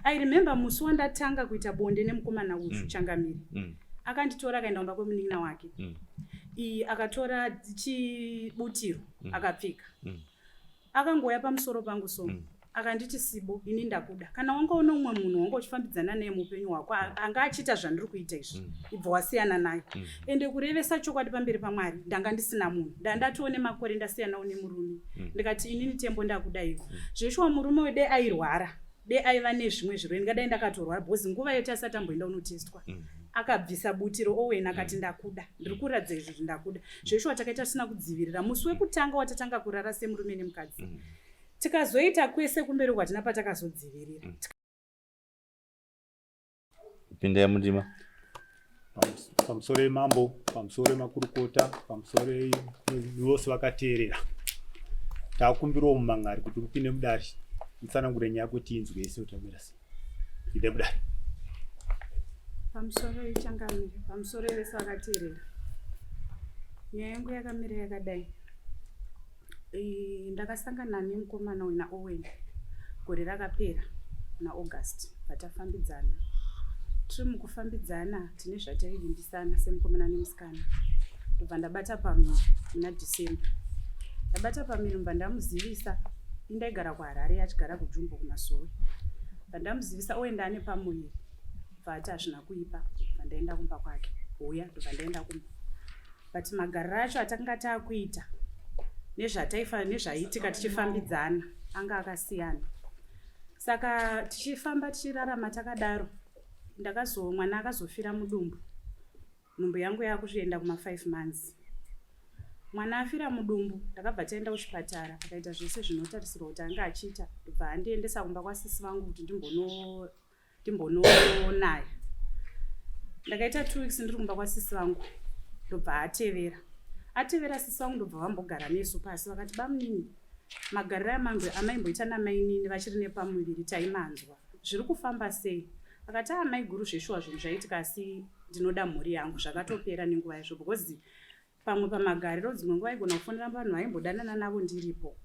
I remember musi wandatanga kuita bonde nemukomana uyu Changamire. Akanditora akaenda kumba kwemunin'ina wake. Akatora chibutiro akapfeka. Akangoya pamusoro pangu so. Akanditi Sibo, ini ndakuda. Kana wanga uno umwe munhu wanga uchifambidzana naye muupenyu hwako anga achita zvandiri kuita izvi. Ibva wasiyana naye. Ende kurevesa chokwadi pamberi paMwari ndanga ndisina munhu. Ndatone makore ndasiyanawo nemurume. Ndikati inini Tembo ndakuda iwe. Zveshwa murume wede airwara. De aiva nezvimwe zvirwere ndingadai ndakatorwara bhozi nguva yoti asati amboenda unotestwa. Akabvisa butiro Owen akati ndakuda. Ndiri kuratidza izvi ndakuda. Zveshwa takaita tisina kudzivirira. Musi wekutanga watatanga kurara semurume nemukadzi. Tikazoita kwese kumberi kwatina patakazodzivirira. Pinda ya mundima. Pamusoro mambo, pamusoro makurukota, pamusoro vose vakateerera. Takumbirawo mumangari kuti upinde mudari. Mutsanangure nyaya kuti inzwe yese utamira sei. Ide mudari. Pamusoro Changamire, pamusoro vese vakateerera. Nyaya yangu yakamira yakadai. Ndakasangana nemukomana wina Owen gore rakapera naAugust patafambidzana. Tiri mukufambidzana tine zvataivimbisana semukomana nemusikana. Ndobva ndabata pamiri muna December. Ndabata pamiri mbva ndamuzivisa. Indaigara kuHarare achigara kuJumbo kumasowe. Ndamuzivisa Owen ndane pamuviri. Bva hazvina kuipa. Ndobva ndaenda kumba kwake. Uya ndobva ndaenda kumba. But magariro acho atakanga taakuita nezvaitika tichifambidzana anga akasiyana. Saka tichifamba tichirarama takadaro mwana akazofira mudumbu. Nhumbu yangu yakuenda kuma 5 months. Mwana afira mudumbu ndakabva taenda kuchipatara akaita zvese zvinotarisirwa kuti anga achiita. Ndobva andiendesa kumba kwasisi vangu kuti ndimbononaya. Ndakaita 2 weeks ndiri kumba kwasisi vangu. Ndobva atevera sisi vangu ndobva vambogara nesu pasi vakati bamunini magariro amaimboita namainini vachiri nepamuviri taimanzwa zviri kufamba sei. Akati amai guru zveshuwa zvinhu zvaitika asi ndinoda mhuri yangu zvakatopera nenguva yazvo because pamwe pamagariro dzimwe nguva igona kufonera vanhu vaimbodanana navo ndiripo.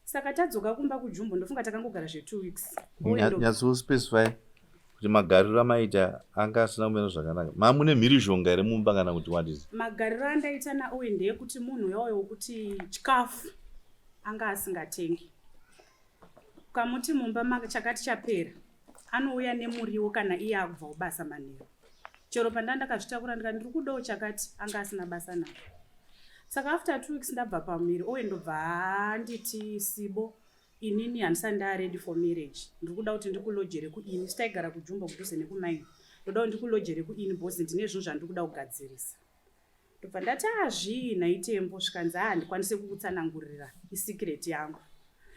Saka tadzoka kumba kuJumbo ndofunga takangogara 2 weeks. Nyatso specify kuti magariro amaita anga asina kumira zvakanaka. Mamune mhirizhonga iri mumba kana kuti what is? Magariro andaita naOwen ndeyekuti munhu yawo wokuti chikafu anga asingatengi. Kamuti mumba chakati chapera anouya nemuriwo kana iye akubva kubasa manheru. Chero pandandakazvitakura ndikati ndiri kudawo chakati anga asina basa nawo. Saka after 2 weeks ndabva pamuviri Owen ndobva anditi Sibo inini handisati ready for marriage. Ndiri kuda kuti ndikulojere kuini. Sitaigara kuJumbo kudhuze nekumaini. Ndoda kuti ndikulojere kuini bhozi ndine zvinhu zvandiri kuda kugadzirisa. Ndobva ndati zvii Tembo zvikanzi handikwanise kukutsanangurira isikireti yangu.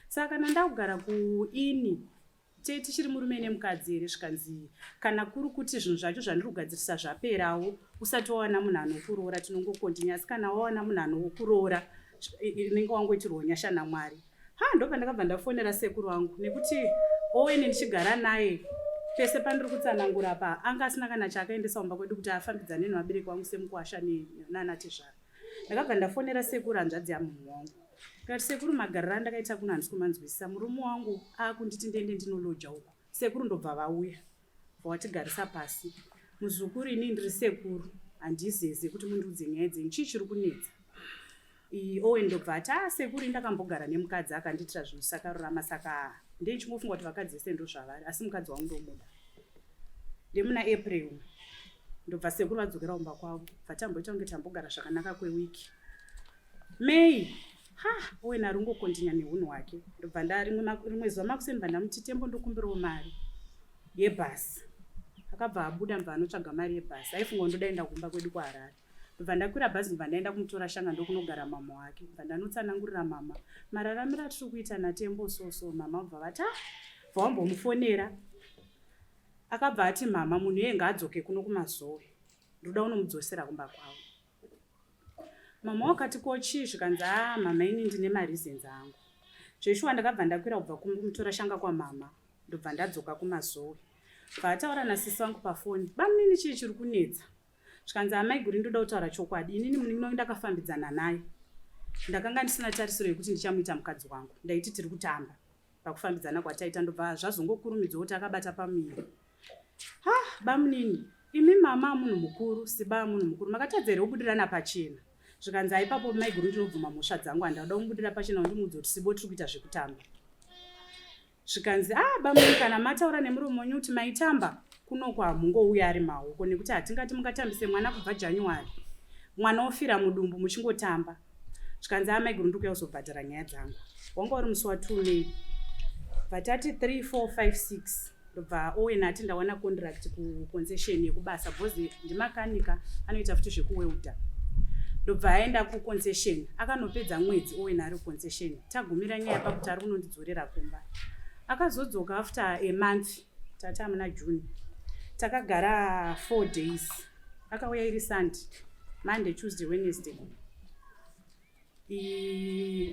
Saka kana ndakugara kuini tichiri murume nemukadzi here zvikanzi kana kuri kuti zvinhu zvacho zvandiri kugadzirisa zvaperawo usati wawana munhu anokuroora tinongokontinya. Asi kana wawana munhu anokuroora inenge wangoitirwa nyasha naMwari. Ndobva ndakabva ndafonera sekuru wangu nekuti Owen ndichigara naye pese pandiri kutsanangura apa anga asina kana chaakaendesa kumba kwedu kuti afambidzane nevabereki vangu semukuwasha nanatezvara. Ndakabva ndafonera sekuru hanzvadzi yamunhu wangu. Ndikati sekuru magariro andakaita kuno handisi kumanzwisisa. Murume wangu akunditi ndiende ndinoloja uko. Sekuru ndobva vauya. Vawatigarisa pasi. Muzukuru ini ndiri sekuru handizeze kuti mundiudze nyaya dzenyu chii chiri kunetsa. Owen ndobva ati sekuru ndakambogara nemukadzi akanditira zvinhu sakarurama saka ndichingofunga kuti vakadzi vese ndo zvavari asi mukadzi wangu ndomuda. Ndemuna April ndobva sekuru vadzokera kumba kwavo. Vatamboita kunge tambogara zvakanaka kwewiki. May Owen aringokontinya neunhu hwake. Ndobva rimwe zuva makuseni ndamuti Tembo ndokumbirawo mari yebhasi. Akabva abuda mbva anotsvaga mari yebhasi. Aifunga ndodaenda kumba kwedu kuHarare. Ndobva ndakwira bhazi ndobva ndaenda kumutora shanga ndokunogara mama wake. Ndobva ndanotsanangurira mama mararamiro atiri kuita naTembo soso. Mama bva vati vambomufonera. Akabva ati mama munhu iye ngaadzoke kuno kumazowe. Ndoda unomudzosera kumba kwavo. Mama wakati kochi zvikanzi mama ini ndine mareasons angu. Zveshuwa ndakabva ndakwira kubva kumutora shanga kwamama. Ndobva ndadzoka kumazowe. Vataura nasisi wangu pafoni. Bamunini chii chiri kunetsa? Zvikanzi amai guri ndoda kutaura chokwadi. Inini munhu ndakafambidzana naye. Ndakanga ndisina tarisiro yekuti ndichamuita mukadzi wangu. Ndaiti tiri kutamba. pakufambidzana kwataita ndobva zvazongokurumidza kuti akabata pamiri. Bamunini, imi mama munhu mukuru, siba munhu mukuru, makatadzera kubudirana pachena. Zvikanzi ipapo maiguru ndinobvuma mhosva dzangu handada kumubudira pachena ndimudze kuti sibo tiri kuita zvekutamba. Zvikanzi bamunini kana mataura nemuromo wenyu kuti maitamba kunokwa mungouya ari maoko nekuti hatingati mungatambise mwana kubva January. Mwana ofira mudumbu muchingotamba. Zvikanzi maiguru ndikuya kuzobhadhara nyaya dzangu. Wanga uri musi wa2 May. Vatati 3, 4, 5, 6. Ndobva Owen ati ndawana contract kuconcession yekubasa bhozi ndimakanika anoita futi zvekuweuda. Ndobva aenda kuconcession akanopedza mwedzi Owen ari kuconcession. Tagumira nyaya pakuti ari kunondidzorera kumba. Akazodzoka after a month tata muna June. Takagara 4 days. Akauya iri Sunday, Monday, Tuesday, Wednesday.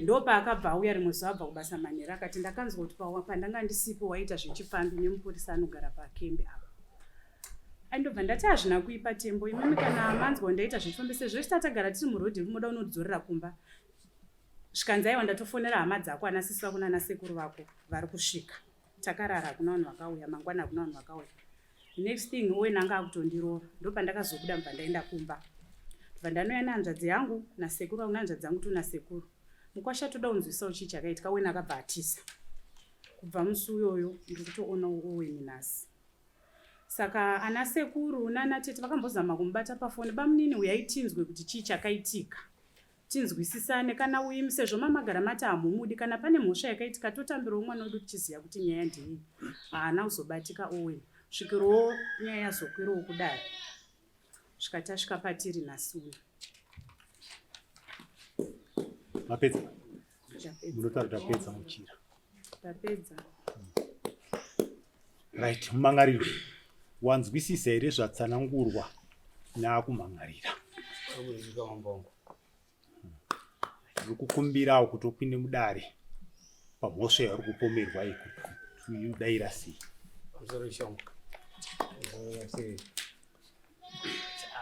Ndopa akabva auya rimwe zuva abva kubasa manhero akati ndakanzwa kuti pandanga ndisipo waita zvechifambi nemupurisa anogara pakembe apa. Ndobva ndati hazvina kuipa tembo, imimi kana manzwa ndaita zvechifambi sezvo tatagara tiri murodhi munoda unodzorera kumba. Zvikanzi aiwa ndatofonera hama dzako anasisi vako nanasekuru vako vari kusvika. Takarara hakuna vanhu vakauya, mangwana hakuna vanhu vakauya. The next thing Owen anga akutondirova. Ndopandakazobuda mbva ndaenda kumba. Vandanoya nehanzvadzi yangu nasekuru vangu nehanzvadzi yangu nasekuru. Mukwasha toda kunzwisawo chii chakaitika. Owen akabva atisa. Kubva musi uyoyo ndiri kutoona Owen nhasi. Saka anasekuru nanatete vakambozama kumubata pafoni. Bamunini uyai tinzwe kuti chii chakaitika. Tinzwisisane kana uimi sezvo mamagara mati hamumudi kana pane mhosva yakaitika totambirawo mwana wedu tichiziva kuti nyaya ndei. Haana kuzobatika Owen. Svikirowo nyaya yazokwirawo kudai. Zvikati asvika patiri nasuna. Mapedza? Munotari tapedza muchira. Tapedza. Right, mumangariro. Wanzwisisa here zvatsanangurwa naakumangarira? Ndiri kukumbirawo kuti upinde mudare pamhosva yauri kupomerwa ikudaira sei.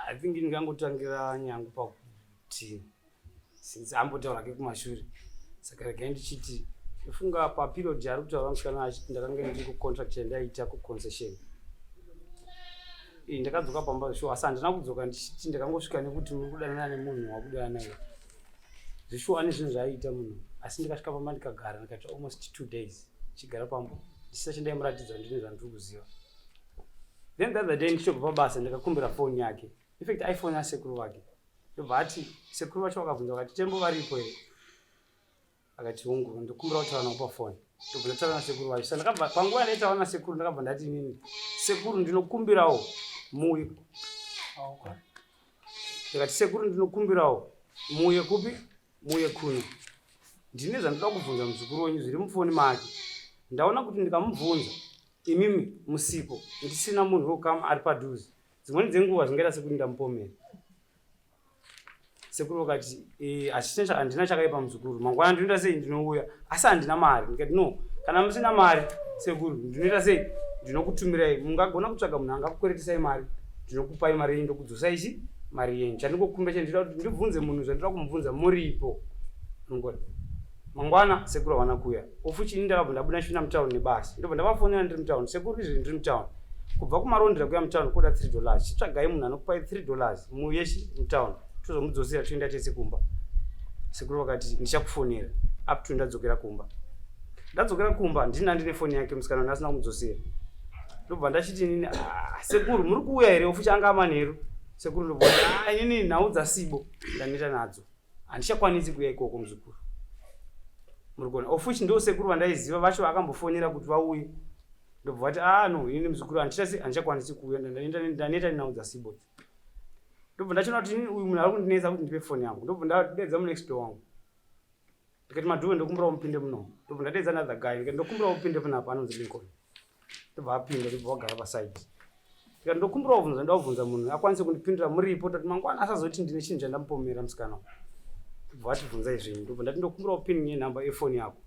I think ndingangotangira nyangu pakuti since ambotaura ke kumashure saka regai ndichiti ifunga paperiod yari kutaura musikana achiti ndakanga ndiri kucontract yandaita kuconcession ndakadzoka pamba zvishuwa asi handina kudzoka ndichiti ndakangosvika nekuti uri kudanana nemunhu wakudana naye zvishuwa nezvinhu zvaiita munhu asi ndikasvika pamba ndikagara ndikaita almost 2 days chigara pambo ndisina chandaimuratidza ndine zvandiri kuziva. Then the other day ndichobva pabasa ndikakumbira foni yake. In fact, iPhone ya sekuru wake. Ndobva ati sekuru wacho wakabvunza wakati tembo varipo here. Akati hungu ndokumbira kutaura nawo pafoni. Ndobva ndataura nasekuru wacho. Saka ndakabva panguva ndaitaura nasekuru ndakabva ndati inini sekuru ndinokumbirawo muuye. Ndikati sekuru ndinokumbirawo muuye kupi? Muuye kuno. Ndine zvandoda kubvunza muzukuru wenyu zviri mufoni make. Ndaona kuti ndikamubvunza imimi musipo ndisina munhu wokama ari padhuze. Dzimweni dzenguva zvingaita sekuti ndamupomera. Sekuru vakati handina chakaipa muzukuru, mangwana ndinoita sei ndinouya asi handina mari. Ndikati no, kana musina mari sekuru ndinoita sei ndinokutumirai, mungagona kutsvaga munhu angakukweretisai mari, ndinokupai mari yenyu ndokudzosai ichi mari yenyu. Chandingokumbira chendinoda kuti ndibvunze munhu zvandinoda kumubvunza muripo. Mangwana sekuru hawana kuuya. Ofuchi ndakabva ndabuda shuna mutauni nebasa. Ndobva ndavafonera ndiri mutauni. Sekuru izvi ndiri mutauni. Kubva kumarondera kuya mutauni koda $3. Chitsvagai munhu anokupai $3 muyeshi mutauni. Tozomudzosera toenda tese kumba. Sekuru vakati ndichakufonera. Up to ndadzokera kumba. Ndadzokera kumba ndine foni yake musikana ndasina kumudzosera. Ndobva ndachiti inini sekuru muri kuuya here ofuchi anga manheru. Sekuru ndobva inini nhau dzasibo ndaneta nadzo. Handichakwanisi kuuya ikoko muzukuru. Murikona ofuchi ndo sekuru vandaiziva vacho akambofonera kuti vauye. Ndobva vati no ini muzukuru handichakwanisi kuuya ndaneta naudza sibo. Ndobva ndachiona kuti uyu munhu ari kundinetsa kuti ndipe foni yangu. Ndobva ndadedza munext door wangu. Ndikati madhuwe ndokumbira mupinde muno. Ndobva ndadedza another guy ndikati ndokumbira upinde panapa anonzi Lincoln. Ndobva apinda ndobva wagara paside. Ndikati ndokumbira kubvunza ndabvunza munhu akwanise kundipindura muripo kuti mangwana asazoti ndine chinhu chandamupomera musikana. Ndobva atibvunza izvinhu. Ndobva ndati ndokumbira pin yenhamba yefoni yako.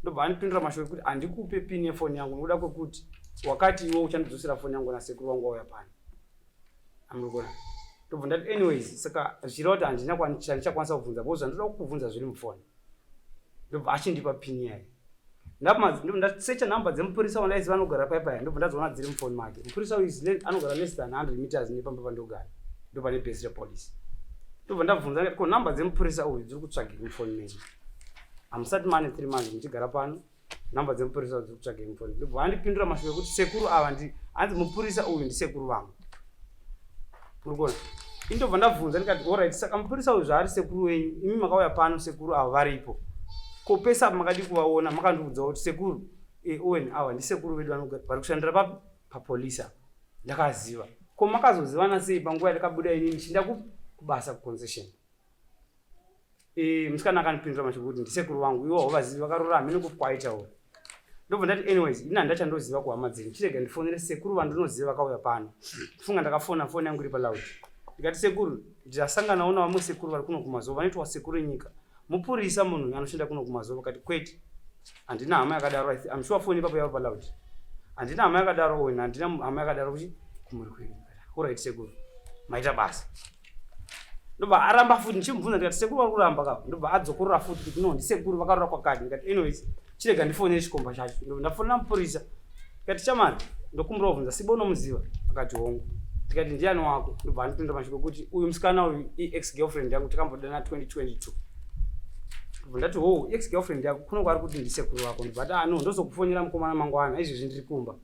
Ndobva andipindura mashoko kuti handikupe pin yefoni yangu nokuda kwekuti wakati iwe uchandidzosera foni yangu nasekuru wangu wauya pano. Amurikona. Ndobva ndati anyways saka zvichireva kuti handichakwanisa kubvunza because zvandoda kukubvunza zviri mufoni. Ndobva achindipa pin yaye. ndasecha namba dzemupurisa wandaiziva anogara paipaya ndobva ndazoona dziri mufoni make. Mupurisa uyu anogara less than 100 meters nepamba pandogara ndopane base repolice. Ndobva ndabvunza ko namba dzemupurisa uyu dziri kutsvagei mufoni menyu. Hamusati mane 3 months muchigara pano, namba dzemupurisa dziri kutsvagei mufoni. Ndobva andipindura mashure kuti sekuru ava hanzi mupurisa uyu ndisekuru vangu. Urikuona? Indobva ndabvunza ndikati alright, saka mupurisa uyu zvaari sekuru wenyu, imi makauya pano sekuru ava varipo. Ko pesa makadi kuvaona makandiudza kuti sekuru Owen ava ndisekuru vedu vari kushandira papi papolisa. Ndakaziva. Ko makazozivana sei panguva yatakabuda inini chinda kubasa kuconcession. Musikana akandipindura mashure kuti ndisekuru wangu, iwo havazivi vakarurama nekukwaitawo. Ndobva ndati anyways ini handachandoziva kuhama dzenyu, chirega ndifonere sekuru vandinoziva vakauya pano. Ndifunga ndakafona foni yangu iri palaudi. Ndikati sekuru ndasanganawo navamwe sekuru vari kuno kumazuva vanoitwa sekuru enyika. Mupurisa munhu anoshanda kuno kumazuva kati kwete handina hama yakadaro. I'm sure foni ipapo yava palaudi. Handina hama yakadaro wena, handina hama yakadaro kuti kumuri kwenyu. Alright sekuru maita basa. Ndobva aramba futi ndichimubvunza ndikati sekuru vari kuramba kapa. Ndobva adzokorora futi kuti no ndisekuru vakarora kwakati. Ndikati anyways chirega ndifonere chikomba chacho. Ndobva ndafonera mupurisa ndikati chamani ndokumbura kubvunza Sibo unomuziva? Akati hongu. Ndikati ndiani wako? Ndobva andipindura mashure kuti uyu musikana uyu ex girlfriend yangu takambodana 2022. Ndati ex girlfriend yako kuno kwari kuti ndisekuru wako. Ndobva ati no ndozokufonera mukomana mangwana izvezvi ndiri kumba.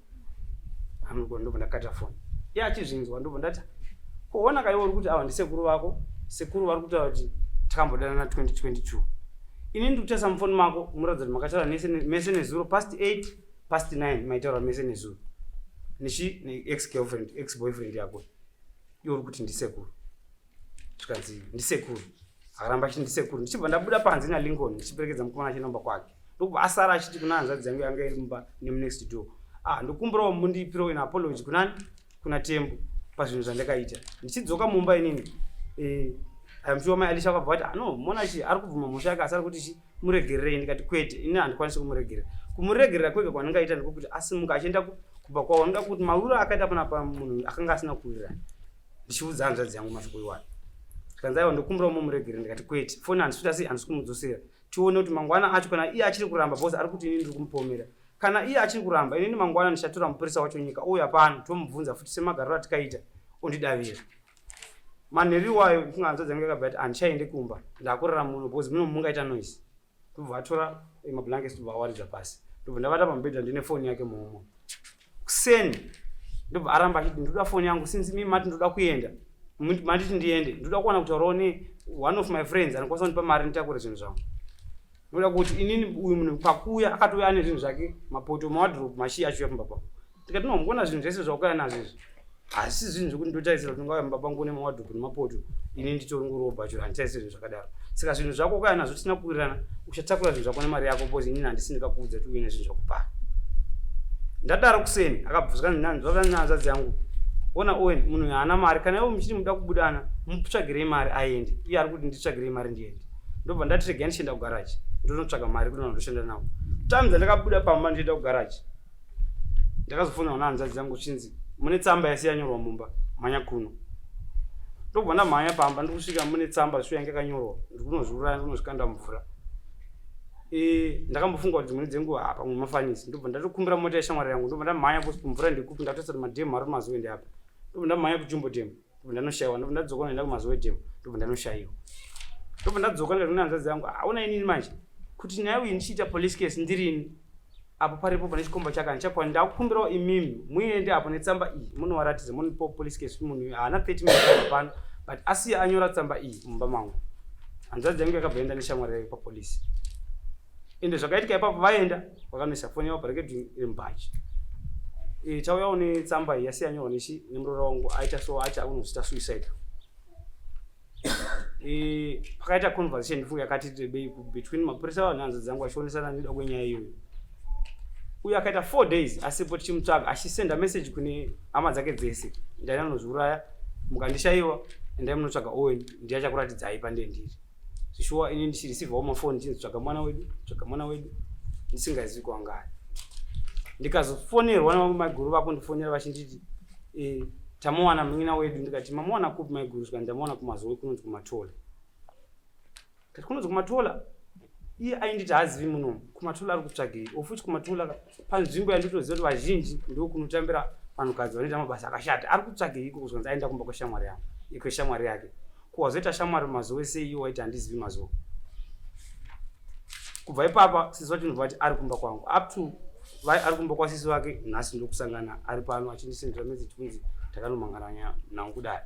Ndobva ndakata foni. Iye achizvinzwa ndobva ndati kuona kaiwo uri kuti ava ndisekuru vako, sekuru vari kutaura kuti takambodana 2022. Ini ndikutesa mufoni mako muratidza kuti makataura mese nezuro past 8 past 9 maitaura mese nezuro ex girlfriend ex boyfriend yako iwo uri kuti ndisekuru. Tikanzi ndisekuru akaramba achiti ndisekuru. Ndichibva ndabuda panze naLincoln ndichiperekedza mukomana chinomba kwake. Ndobva asara achiti kuna hanzvadzi yangu yanga iri mumba nemunext door, ndokumbirawo mundipiro ina apology kunani kuna Tembo pazvinhu zvandakaita. Ndichidzoka mumba inini I'm sure mai alisha kwabva kuti no Manass ari kubvuma musha yake asari kuti muregererei. Ndikati kwete ini handikwanisi kumuregerera. Kumuregerera kwega kwandingaita ndikokuti asimuka achienda kubva kwawo ndinga kuti mauriro akaita panapa munhu akanga asina kuwirirana. Ndichiudza hanzvadzi yangu mashoko iwayo. Ndikanzi aiwa ndokumbirawo mumuregerera. Ndikati kwete foni handisikuti asi handisi kumudzosera. Tione kuti mangwana acho kana iye achiri kuramba bhozi ari kuti inini ndiri kumupomera. Kana iye achiri kuramba inini mangwana ndichatora mupurisa wacho nyika ouya pano tomubvunza futi semagariro atikaita ondidavira. Manheri wayo ndifunga hanzvadzi yangu yakabva kuti handichaende kumba ndakurara muno bhozi muno mungaita noise. Ndobva atora mablankets ndobva awaridza pasi. Ndobva ndavata pamubhedha ndine foni yake muhomwe. Kuseni ndobva aramba achiti ndoda foni yangu since mimi mati ndoda kuenda. Manditi ndiende ndoda kuwana kutaurawo one of my friends anokwanisa kundipa mari nditakure zvinhu zvangu. Ndoda kuti inini uyu munhu pakuya akatouya ane zvinhu zvake mapoto mawardrobe mashi acho yapamba papo. Tikati no mbona zvinhu zvese zvauya nazvo izvi asi zvinhu zvokuti ndotarisira kuti ngauya mumba pangu une mawardrobe nemapoto ini nditori ngurobha chero handitarisiri zvinhu zvakadaro. Saka zvinhu zvako ukauya nazvo tisina kuwirirana uchatakura zvinhu zvako nemari yako bhozi inini handisi ndikakuudza kuti uine zvinhu zvakupara. Ndadaro kuseni akabvunzwa nehanzvadzi yangu ona Owen munhu haana mari kana iwo muchiti muda kubudana mutsvagirei mari aende. Iye ari kuti nditsvagirei mari ndiende. Ndobva ndati regai ndichienda kugaraji ndonotsvaga mari kuti ndoshanda nawo. Time dzandakabuda pamba ndichienda kugaraji ndakazofonera nehanzvadzi yangu chinzi mune tsamba yasi yanyorwa mumba mhanya kuno. Ndobva ndamhanya pamba ndikusvika mune tsamba sho yange yakanyorwa ndikunozviuraya ndinozvikanda mvura. Ndakambofunga kuti dzimweni dzenguva pamwe mafanisi. Ndobva ndatokumbira mota yeshamwari yangu ndobva ndamhanya mvura ndikupi ndatosa kuti madhemu ari kumazoende apa. Ndobva ndamhanya kujumbo demu ndobva ndanoshayiwa. Ndobva ndadzoka ndaenda kumazowe demu ndobva ndanoshayiwa. Ndobva ndadzoka ndikati kuna hanzvadzi yangu aona inini manje kuti nyaya iyi ndichiita police case ndirini apo paripo pane chikomba chake handichakwa ndakukumbirawo imimi muende apo netsamba iyi munowaratidza munipo police case munhu haana 30 minutes pano but asiye anyora tsamba iyi mumba mangu. Hanzvadzi yangu yakabva enda neshamwari yake papolisi. Ende zvakaitika ipapo vaenda vakanoisa foni yavo parekedhi iri mubhachi. Tauyawo netsamba iyi yasi yanyorwa nemuroora wangu aita so acha unozoita suicide. Pakaita conversation ndifunga yakati rebei between mapurisa nehanzvadzi dzangu achionesana nekuda kwenyaya iyoyo. Uye akaita 4 days asipo tichimutsvaga achisenda message kune hama dzake dzese ndaina nozviuraya mukandishayiwa endai munotsvaga Owen ndiye achakuratidzai pandendiri. Zvishuwa ini ndichirisivhawo mafoni chinzitsvaga mwana wedu ndisingazivi kwanga ari. Ndikazofonerwa navamwe maiguru vako ndifonera vachinditi tamuwana mwina wedu. Ndikati mamuwana kupi maiguru? Ndikamuwana kumazowe kunonzi kumatola. Kati kunonzi kumatola iye ainditi haazivi muno kumatula ari kutsvagei ofuti kumatula panzvimbo yanditoziva kuti vazhinji ndo kunotambira vanhukadzi vanoita mabasa akashata ari kutsvagei iko kuzonzi aenda kumba kweshamwari yangu ikweshamwari yake kuwazoita shamwari mazuva ese iyo waiti handizivi mazuva kubva ipapa sisi wacho ndobva kuti ari kumba kwangu up to ari kumba kwasisi wake nhasi ndokusangana ari pano achindisendera message kunzi takanomangana nangu kudai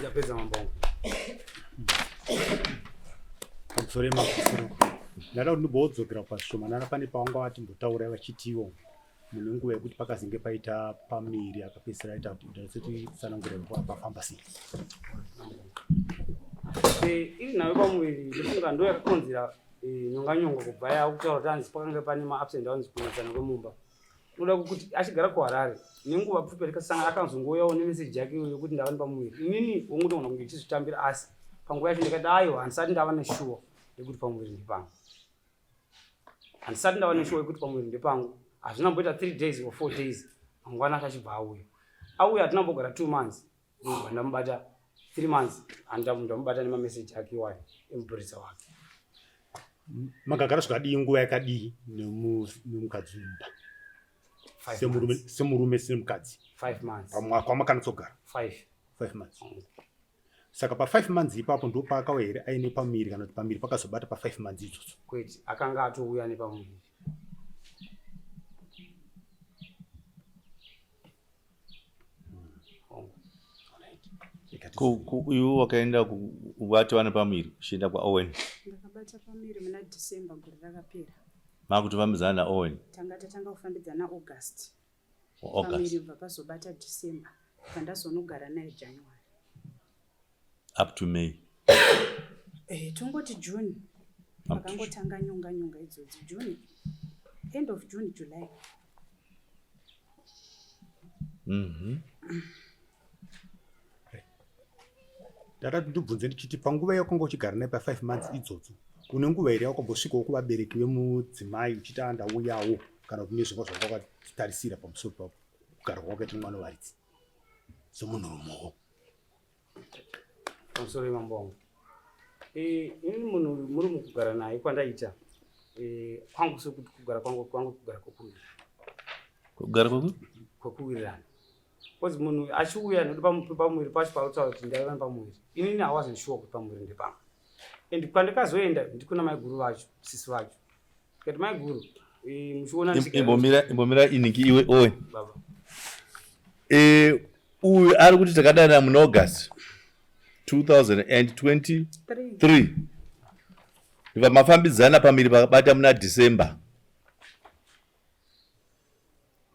yapedza mambongo pamusoro yemakusoro ndada kuti ndimbodzokera pashomanana pane pavanga vati mbotaura vachitiwo mune nguva yekuti pakazinge paita pamiri akapedzisira aita kuti seti tsanangura pafamba sei iri nayo pamuviri ndofunga ndo yakakonzera nyonganyongo kubva yakutaura kuti hanzi pakanga pane ma-ups and downs kunyadzana kwemumba noda kuti achigara kuharare nenguva pfupi rikasangana akanzongoyawo nemeseji yake yokuti ndava nepamuviri inini wongotogona kunge ichizvitambira asi panguva yacho ndikati aiwa handisati ndava neshuwa yekuti pamuviri ndepangu handisati ndava neshuwa yekuti pamuviri ndepangu hazvinamboita 3 days or 4 days mangwana achachibva auya hatinambogara 2 months ndamubata 3 months handamubata nemameseji ake iwayo emupurisa wake makagara zvikadii nguva yakadii nemukadzi mumba semurume semukadzi 5 months pamwaka wamakanosogara 5 months saka pa5 months ipapo ndo paakawa here aine pamiri kana kuti pamiri pakazobata pa5 months idzotso kwete akanga atouya nepamuviri iwe wakaenda wati wane pamiri uchienda kwaowen ndakabata pamiri muna December gore rakapera makutofambidzana naowen tatanga kufambidzana August pamiri bva pazobata December pandazonogara naye January up to May tongoti June akangotanga nyonga idzodzi June end of June July ndada ndibvunze ndichiti panguva yakanga uchigara naye pa5 months idzodzi une nguva here wakambosvikawo kuvabereki vemudzimai uchiti andauyawo kana kuti nezvinga zvakatarisira pamusoro pavo kugara kwakaita mwana waridzi semunhurumewo pamusoro yemambongo ini munhu muri mukugara naye kwandaita kwangu sekuti kugara kwangu kugara kwekuwirirana kozi munhu achiuya nekuti pamuviri pacho pautaura kuti ndaiva nepamuviri inini hawasn't sure kuti pamuviri ndepangu and kwandikazoenda ndikuna maiguru vacho sisi vacho tikati maiguru muchiona imbomira iniki iwe owe uyu ari kuti takadana muna August 2023 ndibva mafambidzana pamiri pakabata muna December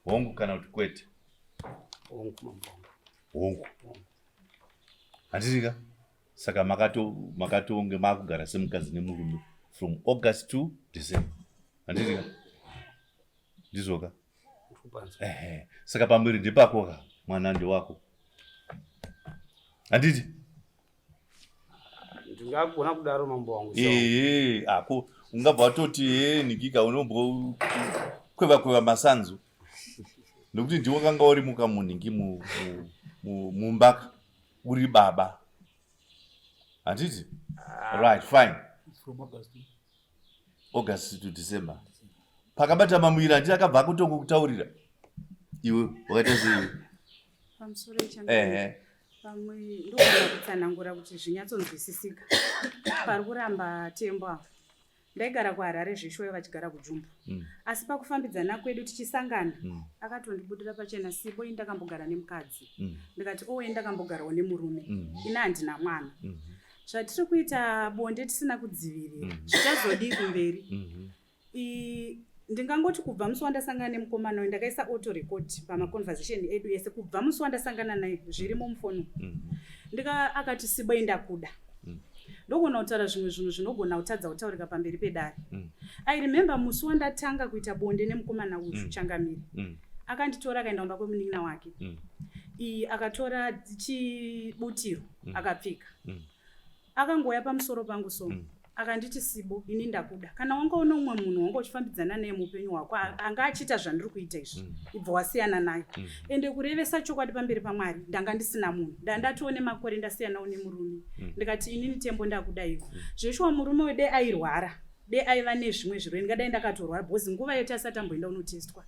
hongu kana kuti kwete hongu handitika saka makatonge makugara semukadzi nemurume from August to December handitika ndizoka saka pamwiri ndepakoka mwana ndewako handiti ndingagona kudaro mambo wangu ako ungabva watoti nikika unombokweva masanzu nokuti ndiwe kanga uri mukamuningi mumbaka uri baba handiti right fine August to December pakabata mamwiri handiti akabva kutongo kutaurira iwe wakaita seiwe pamusoro pamwe ndogona kutsanangura kuti zvinyatsonzwisisika pari kuramba tembwa ndaigara kuharare zvishwe vachigara kujumbu asi pakufambidzana kwedu tichisangana akatondibudira pachena sibo indakambogara nemukadzi ndikati owe ndakambogarawo nemurume ina handina mwana zvatiri kuita bonde tisina kudzivirira zvichazodii kumberi ndingangoti kubva musi wandasangana nemukomana uyu ndakaisa auto record pamaconversation edu ese kubva musi wandasangana naye zvirimo mufoni akati sibo indakuda ndogona kutaura zvimwe zvinhu zvinogona kutadza kutaurika pamberi pedare I remember musi wandatanga kuita bonde nemukomana uyu changamiri akanditora akaenda kumba kwemunin'ina wake akatora chibutiro akapfika akangoya pamusoro pangu so akanditi Sibo ini ndakuda kana wanga une umwe munhu wanga uchifambidzana naye muupenyu hwako anga achiita zvandiri kuita izvi ibva wasiyana naye ende kurevesa chokwadi pamberi paMwari ndanga ndisina munhu ndandatione makore ndasiyanawo nemurume ndikati inini Tembo ndakuda ivo zveshuwa murume wede airwara de aiva nezvimwe zvirwere ndingadai ndakatorwara bhozi nguva yoti asati amboenda unotestwa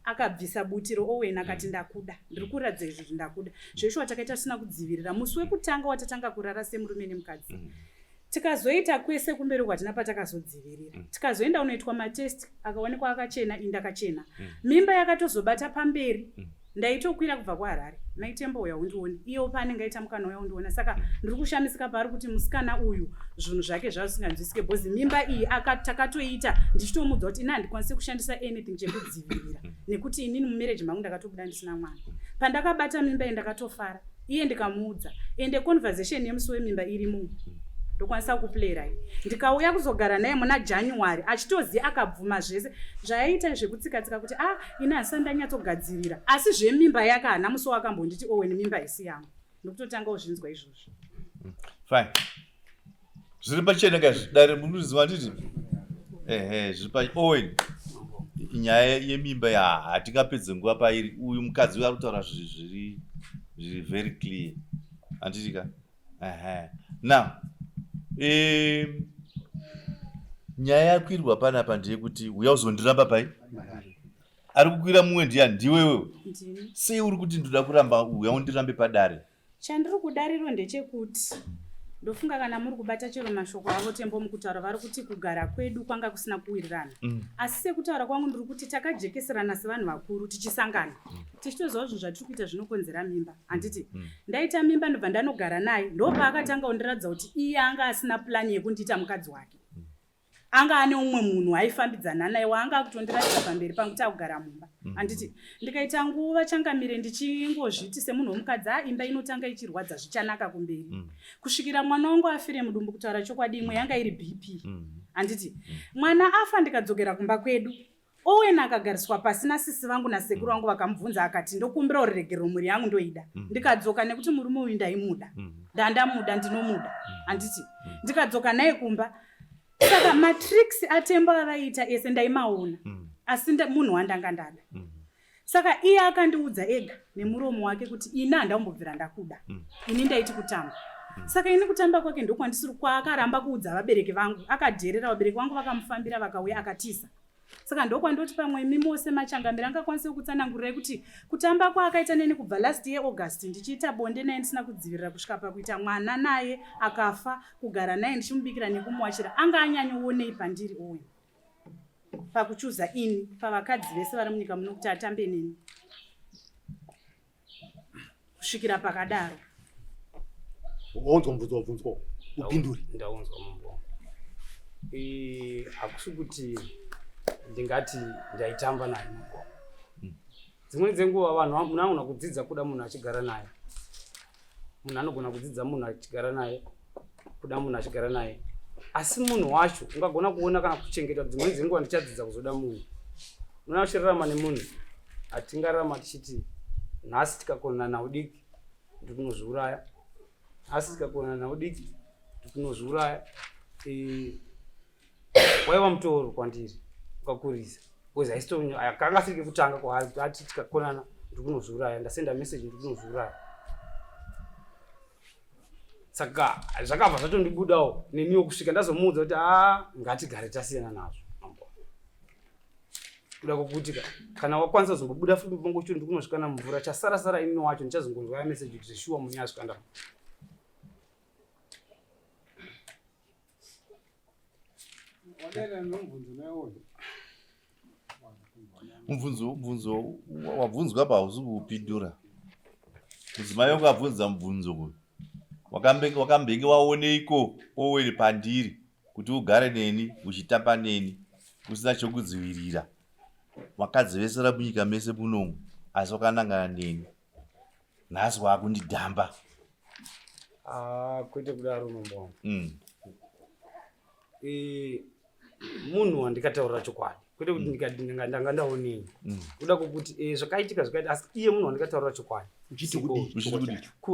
akabvisa butiro Owen akati ndakuda ndiri kuratidza izvi ndakuda zveshuwa takaita tisina kudzivirira musi wekutanga watatanga kurara semurume nemukadzi tikazoita kwese kumberi kwatina patakazodzivirira tikazoenda unoitwa matest akaonekwa akachena indakachena mimba yakatozobata pamberi ndaitokwira kubva kuHarare naiTembo uya undioni iyo paanenge aita mukana uya undiona saka ndiri kushamisika pari kuti musikana uyu zvinhu zvake zvasinganzwisike bhozi mimba iyi takatoita ndichitomudza kuti ina handikwanisi kushandisa anything chekudzivirira nekuti inini mumarriage mangu ndakatobuda ndisina mwana pandakabata mimba ndakatofara iye ndikamuudza ende conversation yemusi wemimba irimo ndokwanisa kuplayera ndikauya kuzogara naye muna January achitoziva akabvuma zvese zvaiita zvekutsikatsika kuti ina handisati ndanyatsogadzirira asi zvemimba yake hana musi wakambonditi Owen mimba isi yangu ndokutotanga uzvinzwa izvozvo fine zviri pachena kazvi dare munoziva nditi zviri pa Owen nyaya yemimba hatingapedze nguva pairi uyu mukadzi uyu ari kutaura zviri very clear handitika now nyaya yakwirwa panapa ndeyekuti uya uzondiramba pai ari kukwira mumwe ndiani ndiwewe sei uri kuti ndoda kuramba uya undirambe padare chandiri kudariro ndechekuti ndofunga kana muri kubata chero mashoko avo Tembo mukutaura vari kuti kugara kwedu kwanga kusina kuwirirana asi sekutaura kwangu ndiri kuti takajekeserana sevanhu vakuru tichisangana tichitoziva zvinhu zvatiri kuita zvinokonzera mimba handiti ndaita mimba ndobva ndanogara naye ndopaakatanga kundiratidza kuti iye anga asina plani yekundiita mukadzi wake anga ane umwe munhu aifambidzana naye waanga akutondiratidza pamberi pangu kuti akugara mumba handiti ndikaita nguva changamire ndichingozviti semunhu womukadzi imba inotanga ichirwadza zvichanaka kumberi kusvikira mwana wangu afire mudumbu kutaura chokwadi imwe yanga iri BP handiti mwana afa ndikadzokera kumba kwedu Owen akagariswa pasi nasisi vangu nasekuru vangu vakamubvunza akati ndokumbira uregerero mhuri yangu ndoida ndikadzoka nekuti murume uyu ndaimuda ndandamuda ndinomuda handiti ndikadzoka naye kumba saka matrix aTembo avaita ese ndaimaona asi munhu wandanga ndada saka iye akandiudza ega nemuromo wake kuti ina handambobvira ndakuda ini ndaiti kutamba saka ini kutamba kwake ndokwandisiri kwaakaramba kuudza vabereki vangu akadherera vabereki vangu vakamufambira vakauya akatisa saka ndokwandoti pamwe mimose machangamira angakwanise kutsanangurirai kuti kutamba kwaakaita neni kubva last year August ndichiita bonde naye ndisina kudzivirira kusvika pakuita mwana naye akafa kugara naye ndichimubikira nekumuwachira anga anyanyoonei pandiri Owen pakuchuza ini pavakadzi vese vari munyika muno kuti atambe neni kusvikira pakadaro waunzwa upinduri ndaunzwa mambo hakusi kuti ndingati ndaitamba naye dzimweni dzenguva vanhu munogona kudzidza kuda munhu achigara naye munhu anogona kudzidza munhu achigara naye kuda munhu achigara naye asi munhu wacho ungagona kuona kana kuchengeta dzimweni dzenguva ndichadzidza kuzoda munhu muna uchirarama nemunhu hatingararama tichiti nhasi tikakonana naudiki ndikunozviuraya nhasi tikakonana naudiki ndikunozviuraya waiva mutoro kwandiri ukakurisa because akanga asiri kutanga kwaari ati tikakonana ndikunozviuraya ndasenda message ndikunozviuraya saka zvakabva zvatondibudawo neniwo kusvika ndazomuudza kuti ngatigare tasiyana nazvo kuda kwokuti kana wakwanisa kuzombobuda fupi pangu cho ndikunosvika namvura chasara inini wacho ndichazongonzwa message kuti shuwa munyasvika nda mubvunzo wabvunzwa pausi kupindura mudzimai wangu abvunza mubvunzo uyu wakambenge waoneiko Owen pandiri kuti ugare neni uchitamba neni usina chokudzivirira vakadzi vese ramunyika mese munomu asi wakanangana neni nhasi wakundidhamba kwete kudaro mambo munhu wandikataurira chokwadi kwete kuti ndanga ndaonei kuda kwokuti zvakaitika asi iye munhu wandikataurira chokwadi uchiti kudii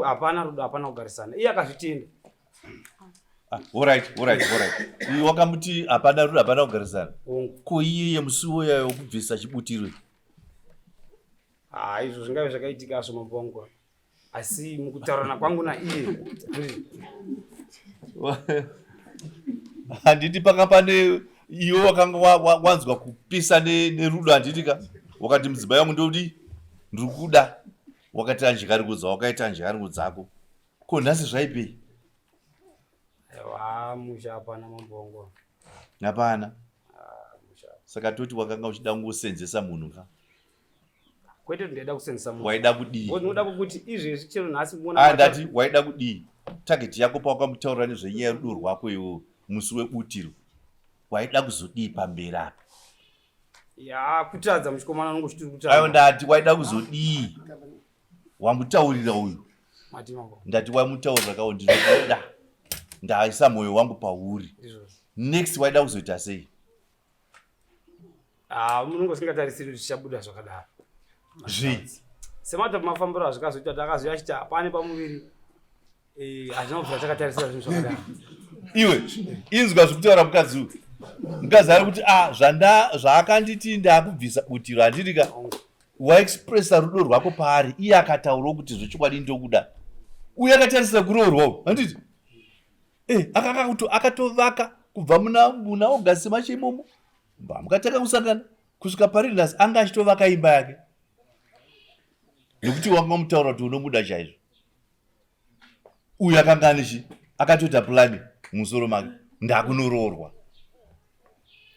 hapana rudo hapana kugarisana iye akazvitenda Alright. Iwe wakamuti hapana rudo hapana kugarisana. Ko iye musuwo yayo kubvisa chibutiro. Izvo zvingave zvakaitika zvomabongo. Asi mukutaurana kwangu naiye. Handiti paka pane iwe wakanga wanzwa kupisa nerudo handitika. Wakati mudzimai wangu ndoti ndikuda. Wakati anjikarikudza wakaita anjikarikudza dzako. Ko nhasi zvaipei? Musha hapana mabongo. Hapana. Saka toti wakanga uchida kungosenzesa munhu ka? Kwete ndaida kusenzesa munhu. Waida kudii? Unoda kuti izvezvi chero nhasi muona. Ndati waida kudii? Target yako pawakamutaurira nezvenyaya yerudo rwako iwo musi webutiro. Waida kuzodii pamberi apa? Kutadza muchikomana nongo chitiri kutadza. Ayo ndati waida kuzodii? Wamutaurira uyu. Mati mambo. Ndati wamutaurira kawo ndinoda. Ndaisa moyo wangu pauri. Next waida kuzoita sei? Munongo singatarisiri zvichabuda zvakadaro. Semata mafambiro azvikazoita takazoya chiti apane pamuviri. Hazvina kubvira takatarisira zvinhu zvakadaro. Iwe inzwa zvekutaura mukadzi uyu. Mukadzi ari kuti zvaakanditi ndakubvisa butiro handirika. Waexpressa rudo rwako paari iye akataurawo kuti zvechokwadi ndokuda. Uye akatarisira kuroorwawo handiti? Akatovaka kubva muna August macho imomo. Mukataka kusangana kusvika pari nhasi anga achitovaka imba yake. Nekuti wanga mutaura kuti unomuda chaizvo. Uyu akanga anichi akatoita plani musoro make ndakunoroorwa.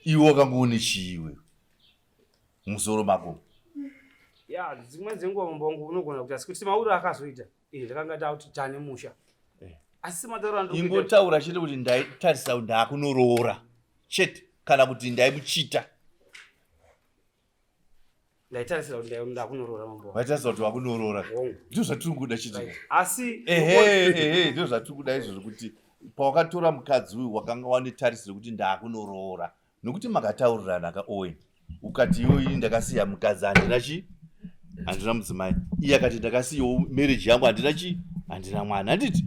Iwe wakanga une chiwe musoro mako. Dzimwe dzenguva mabongo unogona kuti asi kuti mauro akazoita ndakanga takuti tane musha. Asi mataura ndo ingotaura chete kuti ndaitarisa kuti ndakunoroora chete kana kuti ndaimuchita. Ndaitarisira kuti ndakunoroora mambo. Waitarisira kuti wakunoroora. Ndizvo zvatiri kuda chete. Asi ndizvo zvatiri kuda izvo kuti pawakatora mukadzi uyu wakanga wanetarisira kuti ndakunoroora. Nokuti makataurirana ka ukati iwe ndakasiya mukadzi handina mudzimai. Iye akati ndakasiyawo marriage yangu handina mwana handiti?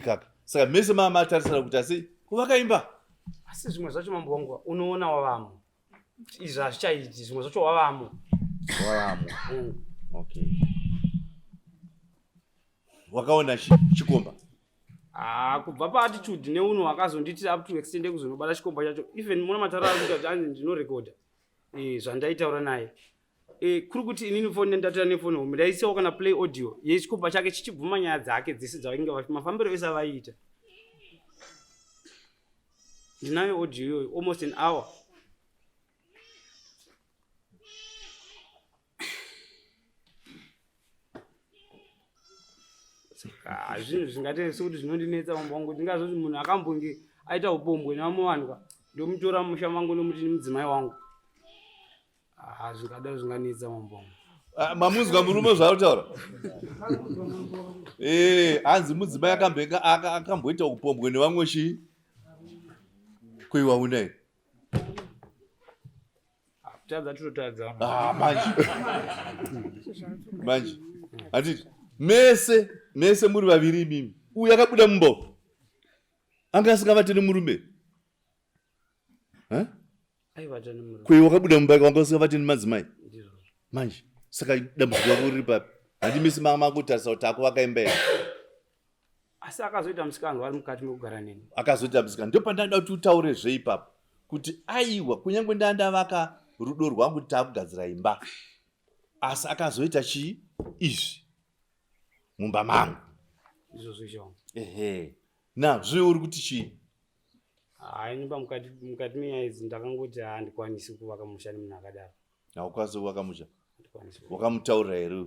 Kaka. Saka mese matarisana kuti asi kuvaka imba. Asi zvimwe zvacho mambongo unoona wavamo. Izvi hazvichaiti zvimwe zvacho wavamo. Okay. Wakaona chikomba? Kubva pa-attitude neuno wakazonditi up to extend kuzonobata chikomba chacho. Even muna mataura kuti hanzi ndinorekodha. Zvandaitaura naye. Kuri kuti inini foni ndatora nefoni home ndaisiyawo kana play audio yechikomba chake chichibvuma nyaya dzake dzese dzavainge mafambiro ese avaiita. Ndinayo audio iyoyo almost an hour. Zvinhu zvingatei sekuti zvinondinetsa mambongo ndingazoti munhu akambonge aita upombwe navamuwanwa ndomutora mumusha mangu nomuti mudzimai wangu. Zvingadaro zvinganetsa mambongo. Mamunzwa murume zvautaura? Hanzi mudzimai akamboita upombwe nevamwe chii? Kuiwa unai? Kutadza totadza. Manje. Handiti? Mese muri vaviri mimi. Uyu akabuda mumba. Anga asingavati nemurume. Aivata nemurume. Kuiwa wakabuda mumba wanga asingavati nemadzimai. Manje. Saka dambudziko rako riri papi? Handi mese makutarisa kuti ako vakaimba here. Asi akazoita musikana vari mukati mekugara neni. Akazoita musikana. Ndio pandada kuti utaure zveipapo. Kuti aiwa kunyange ndandavaka rudo rwangu takugadzira imba. Asi akazoita chii? Izvi. Mumba mangu. Izvozvo izvo. Zve uri kuti chii? Nyumba mukati menyaya idzi ndakangoti handikwanisi kuvaka musha nemunhu akadaro. Haukwanisi kuvaka musha? Wakamutaurira here?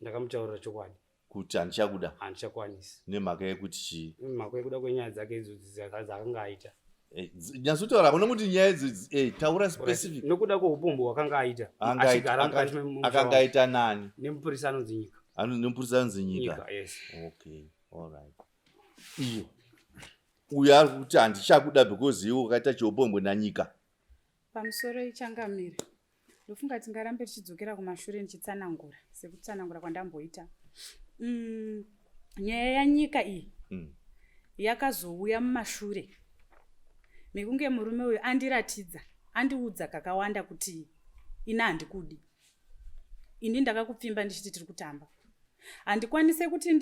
Ndakamutaurira chokwadi. Kuti handichakuda? Handichakwanisi. Nemhaka yekuti chii? Nemhaka yekuda kwenyaya dzake idzodzi dzakanga aita. Nyatsotaura kuna kuti nyaya idzi taura specific. Nokuda kweupombwe hwakanga aita. Akanga aita nani? Nemupurisa anonzi Nyika. Nemupurisa anonzi Nyika? Yes. Okay, alright. Iyo uyu ari kuti handichakuda because iwe wakaita cheupombwe naNyika. Pamusoro ichangamira ndofunga tingarambe tichidzokera kumashure ndichitsanangura sekutsanangura kwandamboita. Nyaya yaNyika iyi yakazouya mumashure mekunge murume uyu andiratidza andiudza kakawanda kuti ina handikudi, ini ndakakupfimba ndichiti tiri kutamba, handikwanise kuti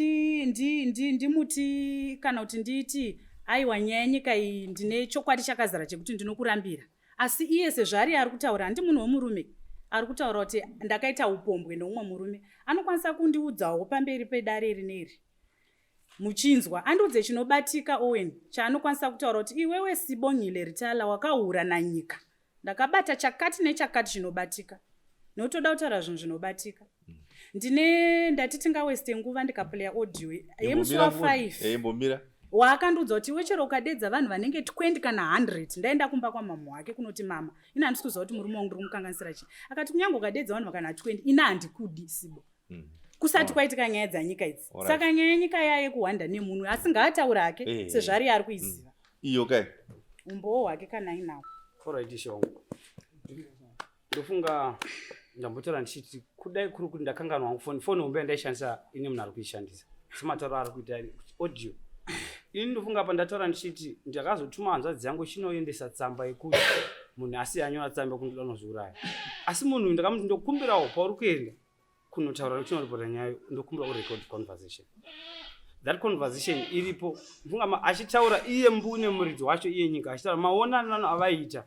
ndimuti kana kuti ndiiti aiwa nyaya yenyika iyi ndine chokwadi chakazara chekuti ndinokurambira. Asi iye sezvari ari kutaura handi munhu womurume ari kutaura kuti ndakaita upombwe neumwe murume, anokwanisa kundiudzawo pamberi pedare iri neiri muchinzwa, andiudze chinobatika Owen chaanokwanisa kutaura kuti iwewe Sibongile Ritala wakahura nanyika, ndakabata chakati nechakati chinobatika, notoda kutaura zvinhu zvinobatika. Ndati tingaweste nguva ndikaplaya audio yemusi wa5 waakandiudza kuti iwe chero ukadedza vanhu vanenge 20 kana 100 ndaenda kumba kwamama wake kunoti mama ina handisi kuziva kuti murume wangu ndiri kumukanganisira chii, akati kunyange ukadedza vanhu vakana 20 ina handikudi Sibo. Kusati kwaitika nyaya dzanyika idzi. Saka nyaya yenyika yaye kuhwanda nemunhu asi ngaataura hake sezvari ari kuiziva iyo kai umbowo hwake kana ainawo. Alright shongo, ndofunga ndambotora ndichiti kudai kuri kuti ndakanganwa foni hombe ndaishandisa ine munhu ari kuishandisa sematauro ari kuita audio. Ini ndofunga pa ndataura ndichiti ndakazotuma hanzvadzi yangu chinoendesa tsamba yekuti munhu asi anyora tsamba yekuti anozviuraya, asi munhu uyu ndakamuti ndokumbirawo pauri kuenda kunotaura nekuchinoripota nyaya ndokumbira kurecord conversation. That conversation iripo mfunga achitaura iye mbune muridzi wacho iye nyika achitaura maonanano avaita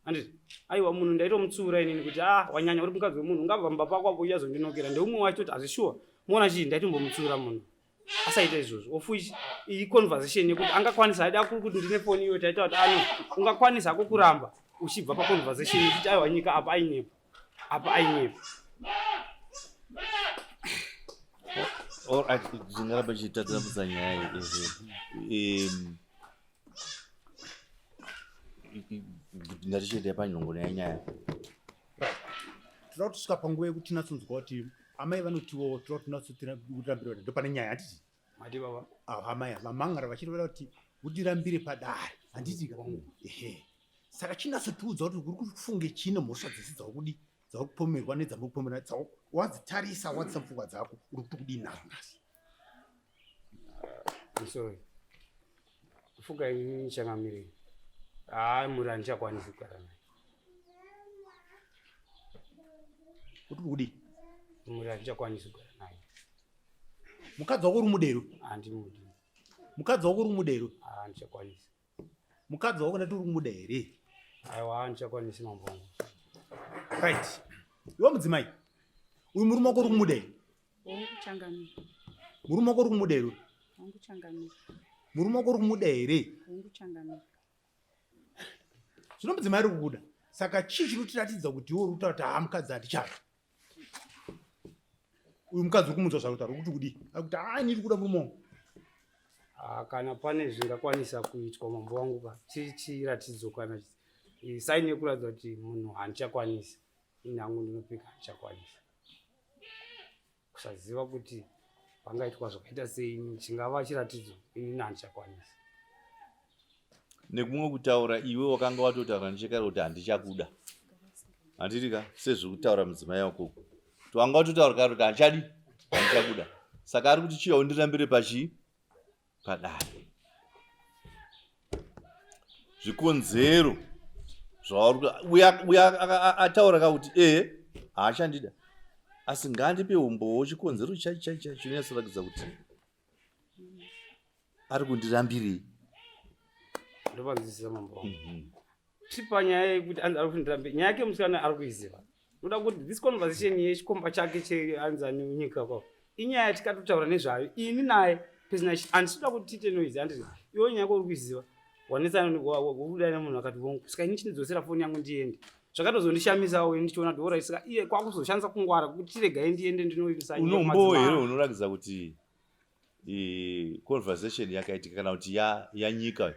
anditi aiwa munhu ndaitomutsiura inini kuti wanyanya uri mukadzi wemunhu ungabva mumba pako apo uyazondinokera ndeumwe wacho kuti hazvishuwa muona chii ndaitombomutsiura munhu asaita izvozvo ofuichi iyi conversation yekuti angakwanisa haida kuri kuti ndine foni iyo taita kuti ungakwanisa hako kuramba uchibva paconversation yekuti aiwa nyika apa ainyepo zvingaramba chichitatira nyaya ndatichiendea panyongona yanyaya. Tinoda kusvika panguva yekuti tinatsunzwa kuti amai vanotiwo tinotirambira kuti ndopane nyaya handiti mati baba amai vamangara vachireva kuti utirambire padare handiti saka chinatsotiudza kuti kuri kufunge chine mhosva dzese dzakudi dzakupomerwa nedzambopomerwa wadzitarisa wadzisa pfungwa dzako uri kuti kudii nazo nhasi. sorry kufunga ini changamirei muri handichakwanisi kugara naye kuti kudii muri handichakwanisi kugara naye. Mukadzi wako uri mudero handimudi mukadzi wako uri mudero handichakwanisi mukadzi wako ndati uri mudere aiwa handichakwanisi mambo wangu. Right. Iwe mudzimai uyu murume wako uri kumudero murume wako uri kumudero murume wako uri kumudere zvino mudzimai ari kukuda saka chii chinotiratidza kuti iwe uri kutaura kuti mukadzi handichada uyu mukadzi uri kumudzwa zvakutaura kuti kudii akuti ndiri kuda murume wangu. Kana pane zvingakwanisa kuitwa mambo wangu ka chiratidzo kana saini yekuratidza kuti munhu handichakwanisi ini hangu ndinopika handichakwanisi kusaziva kuti pangaitwa zvakaita sei chingava chiratidzo ini handichakwanisi. Nekumwe kutaura iwe wakanga watotaura nechekare kuti handichakuda handitika sezviri kutaura mudzimai wako kuti wanga watotaura kare kuti handichakuda saka ari kuti chiya undirambire pachii padare zvikonzero uya ataura kakuti haachandida asi ngaandipe umbowo chikonzero chaichaicha chinonyatsoratidza kuti ari kundirambirei. ndopanzwisisa mambo wangu tipa nyaya yekuti anzi ari kundirambe nyaya yake musikana ari kuiziva noda kuti this conversation yechikomba chake cheanzani unyika kwavo inyaya tikatotaura nezvayo ini naye pesina handisida kuti tiite noizi handiti iwe nyaya yako uri kuiziva wanetsana udai nemunhu akati vongu saka ini chinidzosera foni yangu ndiende zvakatozondishamisawo ndichiona kuti orai saka iye kwakuzoshandisa kungwara kuti tiregai ndiende ndinoisa unombo here unoratidza kuti conversation yakaitika kana kuti yanyika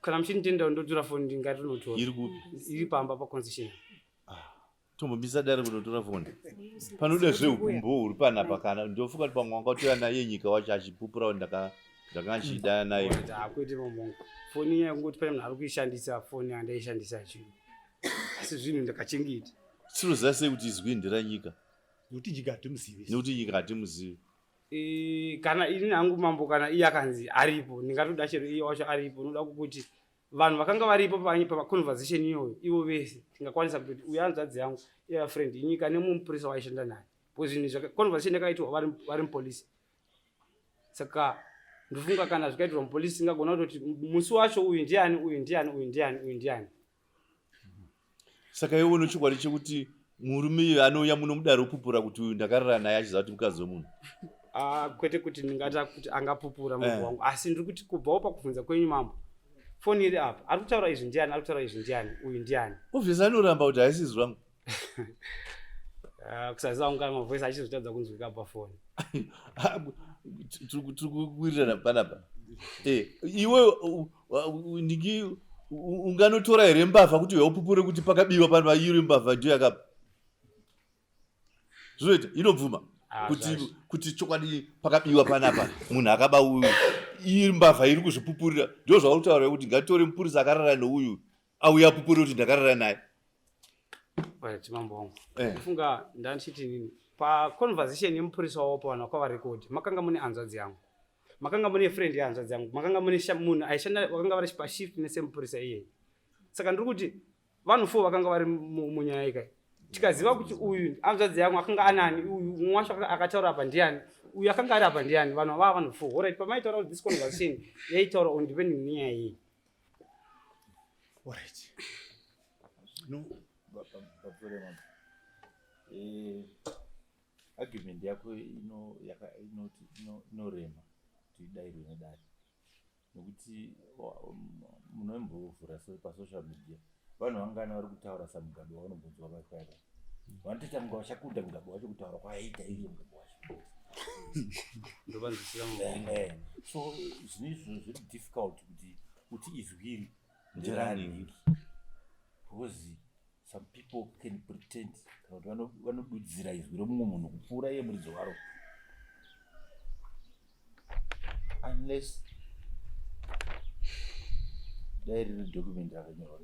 kana muchinitenda ndotora foni ndingatonotora iri kupi iri pamba paconstitution tombomisa dare kunotora foni panoda zveukumbo uri panapa kana ndofunga kuti pamwe wangatoya naye nyika wacho achipupurawo ndakachidana naye kwete mamongo foni yangoti pane munhu ari kuishandisa foni yandaishandisa chii asi zvinhu ndakachengeta sinoziva sei kuti izwi nderanyika nekuti nyika hatimuzivi nekuti nyika hatimuzivi kana ini hangu mambo kana iye akanzi aripo ndingatoda chero iye wacho aripo noda kuti vanhu vakanga varipo paconversation iyoyo ivo vese tingakwanisa kuti uyu hanzvadzi yangu iye friend inyika nemupurisa waishanda naye because zvinhu conversation yakaitwa vari mupolisi saka ndofunga kana zvikaitirwa mupolisi singagona kutoti musi wacho uyu ndiani uyu ndiani uyu ndiani uyu ndiani. Saka iwe unochokwadi chekuti murume anouya muno mudare kupupura kuti uyu ndakarara naye achiziva kuti mukadzi wemunhu? Kwete kuti ndingata kuti angapupura munhu wangu asi ndiri kuti kubvawo pakubvunza kwenyu mambo foni iri apa ari kutaura izvi ndiani ari kutaura izvi ndiani uyu ndiani obviously anoramba kuti haisizwi rangu. kusaziva ungana mavoisi achizotadza kunzwika pafoni. Tiri kuwirirana panapa. Iwe ndingi unganotora here mbavha kuti upupure kuti pakabiwa panapa iri mbavha ndiyo yakapa zvoita inobvuma kuti chokwadi pakabiwa panapa munhu akaba uyu iri mbavha iri kuzvipupurira ndio zvautaura kuti ngatore mupurisa akarara neuyu auya apupure kuti ndakarara naye. Mambo wangu ndifunga ndandichiti nini paconversation yemupurisa wawo pavanhu kwavarekodi makanga mune hanzvadzi yangu makanga mune friend yehanzvadzi yangu makanga mune munhu aishanda vakanga vari pashift nesemupurisa iyeye saka ndiri kuti vanhu 4 vakanga vari munyaya ikai tikaziva kuti uyu hanzvadzi yangu akanga anani uyu mumwe wacho akataura apa ndiani uyu akanga ari apa ndiani vanhu vava vanhu 4 alright pamaitaura kuti this conversation yaitaura on depending nenyaya iyi. Alright. No. Argument yako inorema kuti idairwe nedare nokuti munoimbovhura pasocial media vanhu vangana vari kutaura samugabo vaunobvunzwa vakwada vanotita mugabo vachakunda mugabo wacho kutaura kwaita iriyo mugabo wacho so zvinizvo zviri difficult kuti izwiri ndirani because some people can pretend kuti vanodudzira izwi romumwe munhu kupfuura iye muridzi waro unless dai riri document rakanyorwa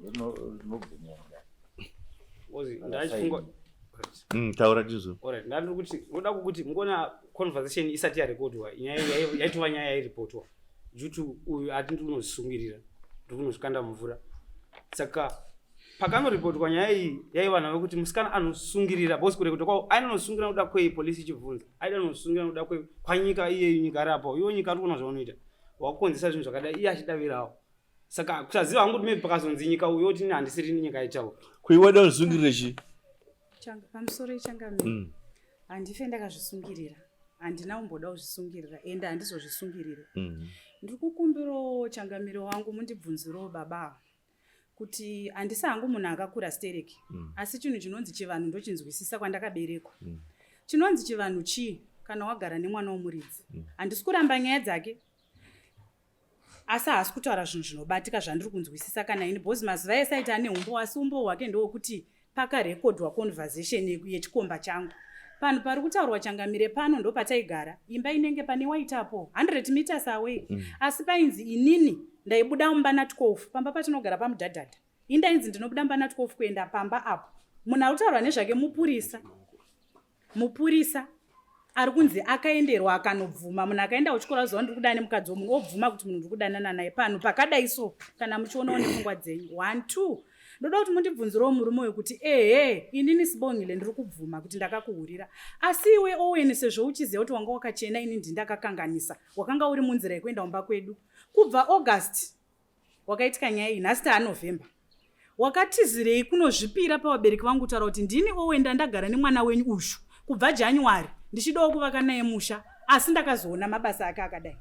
rinobvumiwa taura tizvo. Ndandiri kuti unoda kuti mungona conversation isati yarekodwa yaitova nyaya yairipotwa juti uyu atindi unozvisungirira ndiri kunozvikanda mumvura saka pakanoripotwa nyaya iyi yaiva navo kuti musikana anosungirira bosi kurekota kwavo ainonosungirira noda kwei polisi ichibvunza aida anosungirira noda kwei kwanyika iyeyu nyika rapo iwo nyika ari kuona zvaunoita wakukonzesa zvinhu zvakadai iye achidavirawo saka kusaziva hangu kuti maybe pakazonzi nyika uyo tini handisiri nyika yaitawo kuiwada uzvisungirire chi pamusoro ichangamira handife ndakazvisungirira handina umboda kuzvisungirira ende handizozvisungirira ndiri kukumbirawo changamiro wangu mundibvunzirewo baba kuti handisi hangu munhu akakura stereki asi chinhu chinonzi chivanhu ndochinzwisisa kwandakaberekwa chinonzi chivanhu chii kana wagara nemwana womuridzi handisi kuramba nyaya dzake asi haasi kutaura zvinhu zvinobatika zvandiri kunzwisisa kana ini bhozi mazuva ese aita ane umbo asi umbo hwake ndewokuti pakarekodwa conversation yechikomba changu panhu pari kutaurwa changamire pano ndo pataigara imba inenge pane waitapo 100 meters away asi painzi inini ndaibuda mumba na 12 pamba patinogara pamudhadhadha indainzi ndinobuda mumba na 12 kuenda pamba apo munhu ari kutaurwa nezvake mupurisa ari kunzi akaenderwa akanobvuma munhu akaenda kuchikora zuva ndiri kudana nemukadzi womunhu obvuma kuti munhu ndiri kudanana naye panhu pakadai so kana muchionawo nepfungwa dzenyu 1 2 ndoda kuti mundibvunzirewo murume wekuti inini sibongile ndiri kubvuma kuti ndakakuhurira asi iwe Owen sezvo uchiziva kuti wanga wakachena ini ndindakakanganisa wakanga uri munzira yekuenda kumba kwedu kubva August wakaitika nyaya iyi nhasi taNovember wakatizirei kunozvipira pavabereki vangu kutaura kuti ndini Owen ndandagara nemwana wenyu ushu kubva January ndichidawo kuvaka naye musha asi ndakazoona mabasa ake akadai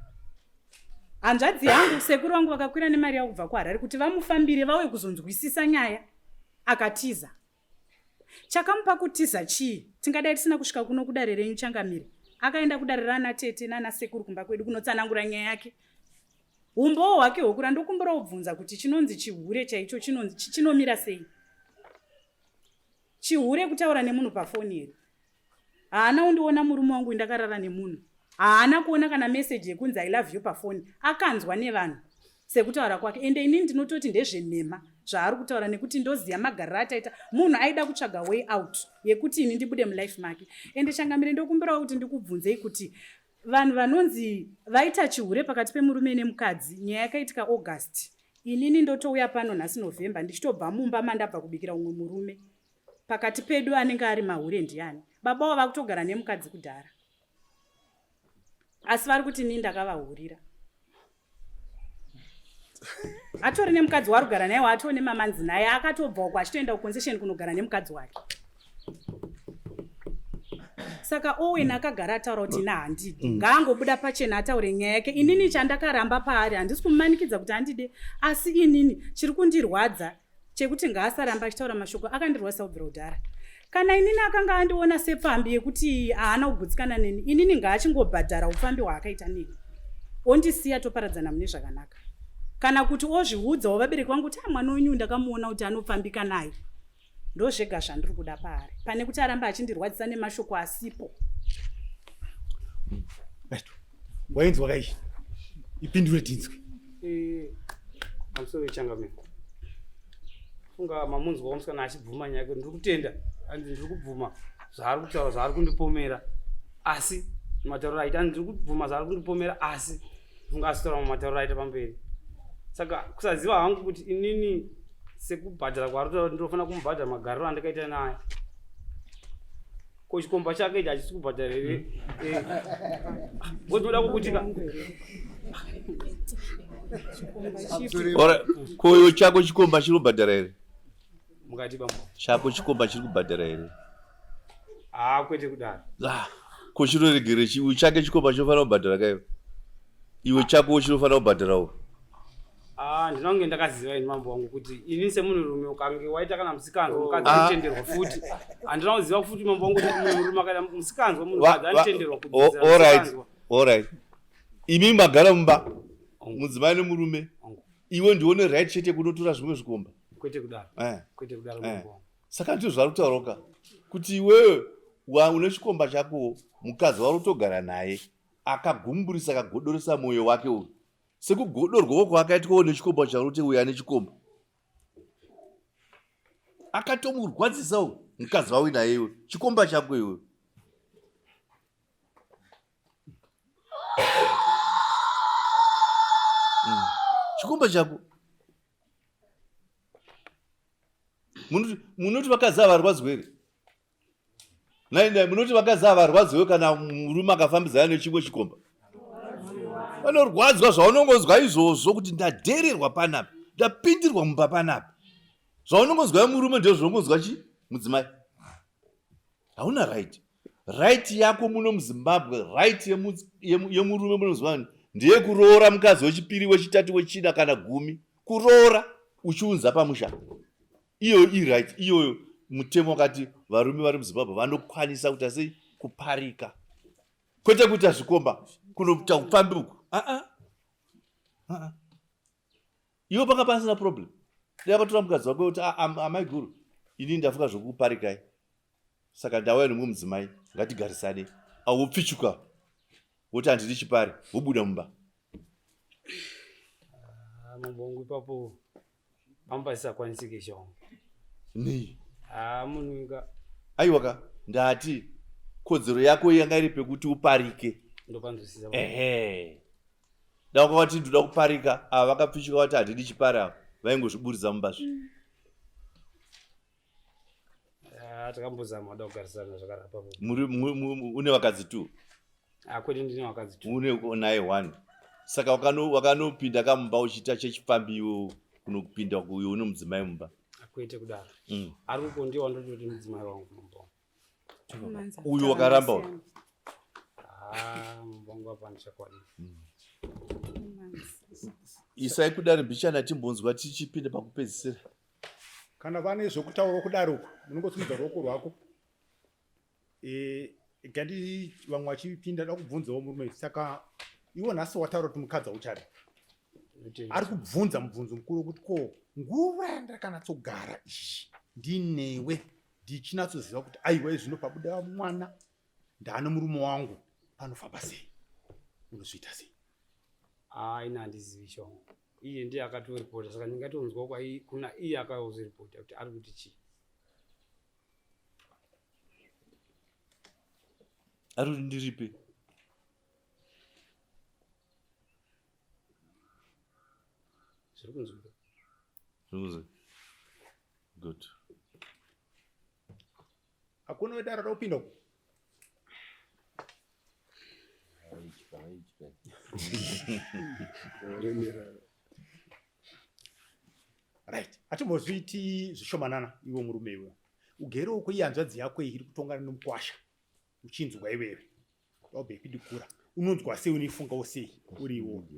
hanzvadzi yangu sekuru vangu vakakwira nemari yavo kubva kuHarare kuti vamufambire vauye kuzonzwisisa nyaya akatiza chakamupa kutiza chii tingadai tisina kusvika kuno kudare renyu changamire akaenda kudare rana tete nana sekuru kumba kwedu kunotsanangura nyaya yake umbowo hwake hwekura ndokumbira kubvunza kuti chinonzi chihure chaicho chinomira sei chihure kutaura nemunhu pafoni here haana undiona murume wangu ndakarara nemunhu haana kuona kana meseji yekunzi I love you pafoni akanzwa nevanhu sekutaura kwake ende inini ndinototi ndezvenhema zvaari kutaura nekuti ndoziya magariro ataita munhu aida kutsvaga way out yekuti ini ndibude mulife make ende changamire ndokumbirawo kuti ndikubvunzei kuti vanhu vanonzi vaita chihure pakati pemurume nemukadzi. Nyaya yakaitika August. Inini ndotouya pano nhasi November ndichitobva mumba mandabva kubikira umwe murume. Pakati pedu anenge ari mahure ndiani? Baba wava kutogara nemukadzi kudhara. Asi vari kuti ini ndakavahurira. Atori nemukadzi warugara naye waatoo nemamanzi naye akatobva achitoenda kuconcession kunogara nemukadzi wake. Saka Owen akagara ataura kuti handidi. Ngaangobuda pachena ataure nyaya yake. Inini chandakaramba paari handisi kumumanikidza kuti handide. Asi inini chiri kundirwadza chekuti ngaasaramba achitaura mashoko akandirwadzisa kubvira kudhara. Kana inini akanga andiona sepfambi yekuti haana kugutsikana neni, inini ngaachingobhadhara upfambi hwaakaita neni. Ondisiya toparadzana mune zvakanaka. Kana kuti ozviudzawo vabereki vangu kuti mwana wenyu ndakamuona kuti anopfambika naye. Ndozvega zvandiri kuda paari. Pane kuti aramba achindirwadzisa nemashoko asipo. Wainzwa kai? Ipindure tinzwe. Amusoro changamire. Funga mamunzwa wamusikana achibvuma nyaya ndiri kutenda. Ndiri kubvuma zvaari kutaura zvaari kundipomera. Asi matauro aita ndiri kubvuma zvaari kundipomera asi funga asitaura matauro aita pamberi. Saka kusaziva hangu kuti inini sekubhadhara kwaari ndinofana kumubhadhara magariro andakaita naye. Ko chikomba chake ichi hachisi kubhadhara here. Ndinoda kukutika. Koyo chako chikomba chiri kubhadhara here? Mukati bambo. Chako chikomba chiri kubhadhara here? Kwete kudaro. Ko chinoregere chiwe chake chikomba chinofanira kubhadhara kaiwo? Iwe chako chinofanira kubhadharawo? Ndinonge ndakaziva ini mambo wangu kuti ini semunhurume ukange waita kana musikanzwa mukadzi anotenderwa futi. Handina kuziva futi mambo wangu kuti munhurume kana musikanzwa munhukadzi anotenderwa kudzidzira. Alright. Imi magara mumba mudzimai nemurume. Iwe ndione right chete kunotora zvimwe zvikomba. Kwete kudaro. Kwete kudaro mambo wangu. Saka ndizvo zvari kutauroka kuti iwewe une chikomba chako mukadzi wari kutogara naye akagumburisa akagodoresa mwoyo wake uyu. Sekugodorwa kwakaitwawo nechikomba charuti uyu ane chikomba. Akatomurwadzisawo mukadzi wawe naye iwe. Chikomba chako iwe. Chikomba chako. Munoti vakadzi havarwadziwe here? Nainai munoti vakadzi havarwadziwe kana murume akafambidzana nechimwe chikomba? Vanorwadzwa zvaunongozwa izvozvo kuti ndadhererwa panapa, ndapindirwa mumba panapa. Zvaunongozwa murume ndezvaunongozwa mudzimai. Hauna right. Right yako muno muZimbabwe, right yemurume munozwa ndeye kuroora mukadzi wechipiri, wechitatu, wechina kana gumi. Kuroora uchiunza pamusha. Iyo right, iyo mutemo wakati varume vari muZimbabwe vanokwanisa kuti sei kuparika. Kwete kuita zvikomba kunoita upfambi uku. Iwe panga pasina problem. Ndakatora mukadzi wako kuti amai guru, ini ndafunga zvokuparikai. Saka ndauya nemumwe mudzimai, ngatigarisane. Awopfichuka. Woti handidi chipari, wobuda mumba. Mambo wangu ipapo bamba isakwanisike shongo. Nei. Munhuka. Aiwaka, ndati kodzero yako yanga iri pekuti uparike. Ndopanzwisisa. Ndakati ndoda kuparika, vakapfichuka vati handidi chipari ava, vaingozviburitsa mumbazve. Takambozama da kugarisana zvakarapa. Une vakadzi tu? Kwete ndine vakadzi tu. Une naye 1. Saka wakanopinda kamumba uchiita chechifambi iwo kunopinda kuyo une mudzimai mumba. Kwete kudaro. Ari kukondiwa ndototi mudzimai wangu mumba. Uyu wakaramba uyu. Mumba apa ndichakwadi. Isai kudari mbichana timbonzwa tichipinda pakupedzisira. Kana vane zvokutaura kudaro unongosimudza ruoko rwako. Gandi vamwe vachipinda da kubvunzawo murume. Saka iwo nhasi wataura kuti mukadzi uchari. Ari kubvunza mubvunzo mukuru kuti ko nguva yandakanatsogara ishi ndinewe ndichinatsoziva kuti aiwa zvino pabuda mwana ndane murume wangu panofamba sei, unozviita sei? Ina handizivi shongo. Iye ndiye akatoripota, saka ndingatonzwa kuna iye akazoripota kuti ari kuti chii. Ari kuti ndiripe? zviri kunzwika. Good. Hakuna wedara raupinda uko. Right. Atimbozviti zvishomanana iwe murume iwe. Ugere uko iyanzvadzi yako iri kutongana nomukwasha. Uchinzwa iwewe. Wabve kudikura. Unonzwa sei unifunga sei uri iwo.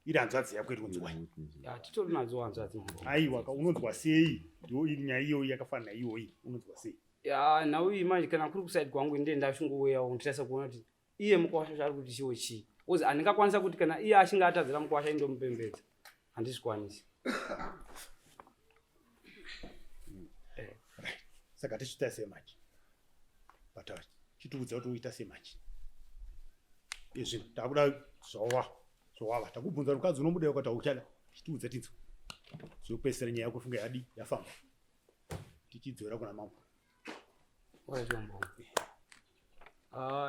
Iri hanzvadzi yako iri kunzwa. Ya titori nadzo hanzvadzi. Aiwa unonzwa sei? Ndo iri nyaya iyo yakafanana iyoyi unonzwa sei? Ya nawe manje kana kuri kuside kwangu ndiye ndashunguweya unotesa kuona kuti iye mukwasha zvari kuti chiwo chi. Uzi andingakwanisa kuti kana iye achinga atadzira mukwasha indomupembedza. Handisikwanisi. Saka tichita semachi. Batawa chituudza kuti uita semachi. Izvi takuda zvova takubvunza rukadzi unomuda ukati uchada chituudza tinzo. Zvopesera nyaya yako funga yadi yafamba. Tichidzora kuna mambo. Wazvombo.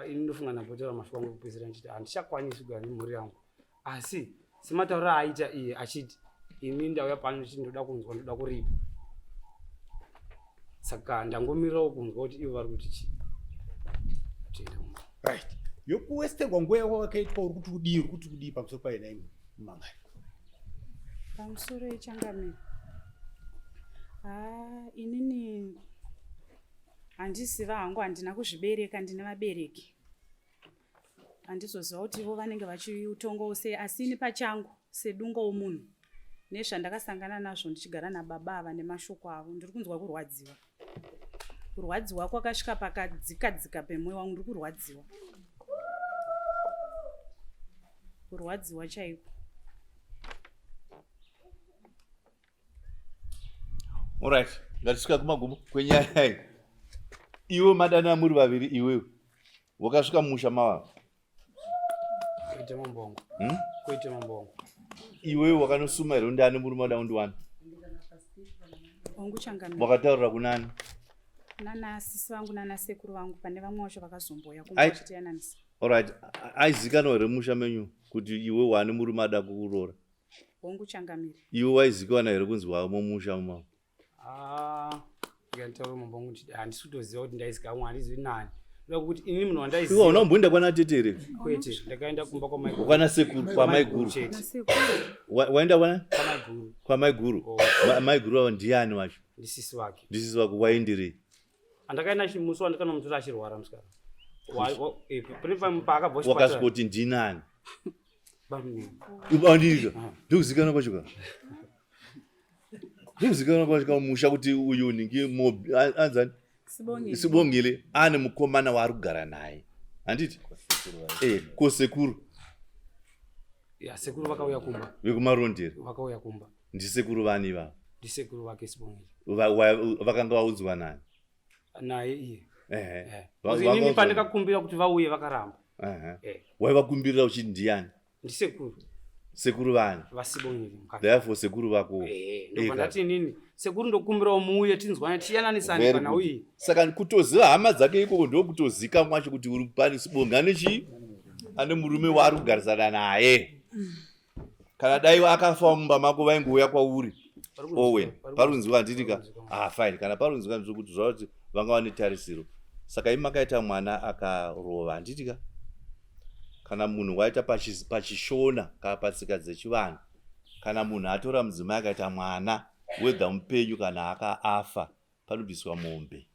Ini ndofunga napotera mashoko angu kupesera nchiti handichakwanisi kugara nemhuri yangu. Asi semataura aita iye achiti ini ndauya pano chindoda kunzwa ndoda kuripa. Saka ndangomirirawo kunzwa kuti ivo vari kuti chi. Right. Yokuwestengwa nguva yako wakaitwa uri kuti kudii pamusoro paina imwe mumangari. Pamusoro echangamiro. Inini handiziva hangu handina kuzvibereka ndine vabereki. Handizoziva kuti ivo vanenge vachiutongawo sei asi ini pachangu sedunga womunhu nezvandakasangana nazvo ndichigara nababa ava nemashoko avo ndiri kunzwa kurwadziwa. Kurwadziwa kwakasvika pakadzika pemwoyo wangu ndiri kurwadziwa. Kurwadziwa chaiko. Alright, ngatisvika kumagumo kwenyaya iyi. Iwe madana muri vaviri iwewe. Wakasvika mumusha mava. Kuite mambongo. Kuite mambongo. Iwewe wakanosuma here ndani muri mada undiwana. Wangu changamira. Wakataurira kunani? Nana sisi vangu nana sekuru vangu pane vamwe vacho vakazomboya kumbochiteya nanisi. Alright, aizikanwa here musha menyu kuti iwe wani muri mada kuroora. Wangu changamira. Iwe waizikanwa here kunzi wamo musha mava. Ngataura mambongo kuti handisi kutoziva kuti ndaizikamwa handizivi nani. Ndoda kuti ini munhu wandaiziva. Iwe unomboenda kwana tetere. Kwete, ndakaenda kumba kwa maiguru. Kwana sekuru kwa maiguru. Waenda kwana? Kwa maiguru. Kwa maiguru. Maiguru avo ndiani wacho? Ndisisi wake. Ndisisi wake waenderei? Andakaenda musi wandakanomutora achirwara musikana. Paakabva chipatara. Wakasvoti ndinani? Bamini. Ibandirika. Ndikuzikana kwacho. Ndikuzikana kwacho musha kuti uyu ningi mobi anzani? Sibongile ane mukomana waari kugara naye. Handiti? Kosekuru. Ya sekuru vakauya kumba. Vekumarondera. Vakauya kumba. Ndisekuru vani vavo? Ndisekuru vake Sibongile. Vakanga vaudzwa nani? Naye iye. Inini pandakakumbira kuti vauye vakaramba. Waivakumbirira uchiti ndiani? Ndisekuru. Sekuru vani? Vasibongile. Therefore sekuru vako. Ndopandati inini sekuru ndokumbirawo muuye tinzwana tiyananisane kana uye. Saka kutoziva hama dzake ikoko ndokutozika mwacho kuti uri pani Sibonga ane chii? Ane murume waari kugarisana naye. Kana dai akafa mumba mako vaingouya kwauri. Owen, parunziwa handitika. Fine. Kana parunziwa ndikuti zvauti vanga vane tarisiro. Saka imakaita mwana akarova handitika. Kana munhu waita pachishona kana patsika dzechivanhu. Kana munhu atora mudzimai akaita mwana wega mupenyu kana afa panobviswa mombe.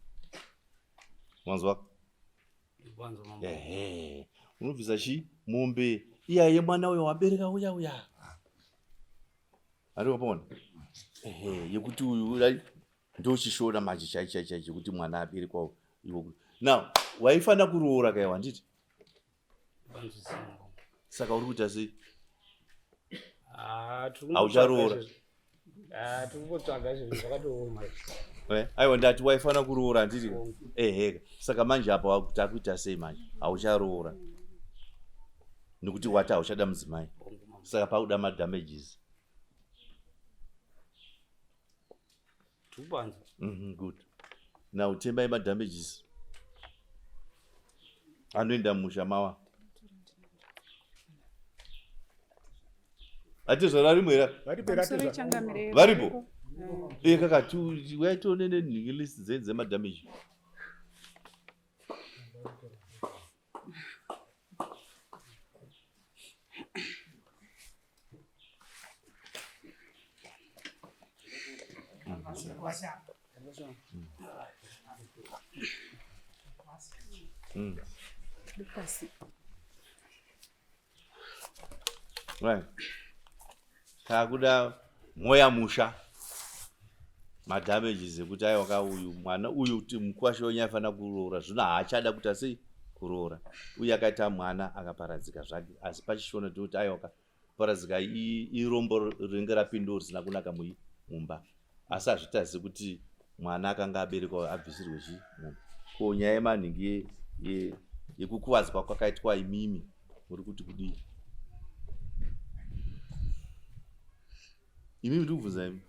Mwanzwa? Unobvisa chi? Mombe. Iyaye mwana uyo wabereka uya. Arikupona? Yekuti uyu ndochishona manje chaichi kuti mwana aberekwa iwo. Now, waifana kuroora kai wanditi? Saka uri kuita sei? Aucharoora. Tikupotsvaga zvinhu zvakatooma. Aiwa ndati waifana kuroora handiti? Saka manje apa takuita sei manje? Aucharoora. Nekuti wati hauchada mudzimai. Saka pauda madamages. Tupanza. Good. Now tembai madamages. Anoenda musha mawa. atizvara rimwe ra Pamusoro changamire. varipo kaka waitone nenhingilist dzemadhameji right takuda mwoya musha madhamages ekuti aiwaka uyu mwana uyu kuti mukwasha wenyu aifana kuroora zvino haachada kuti asei kuroora uye akaita mwana akaparadzika zvake asi pachishona tikuti aiwaka kuparadzika irombo rinenge rapindwa risina kunaka mumba asi hazvitazi kuti mwana akanga aberekwa abvisirwe munhu ko nyaya yemanhingi yekukuvadzwa kwakaitwa imimi muri kuti kudii imimi ndikubvunza imi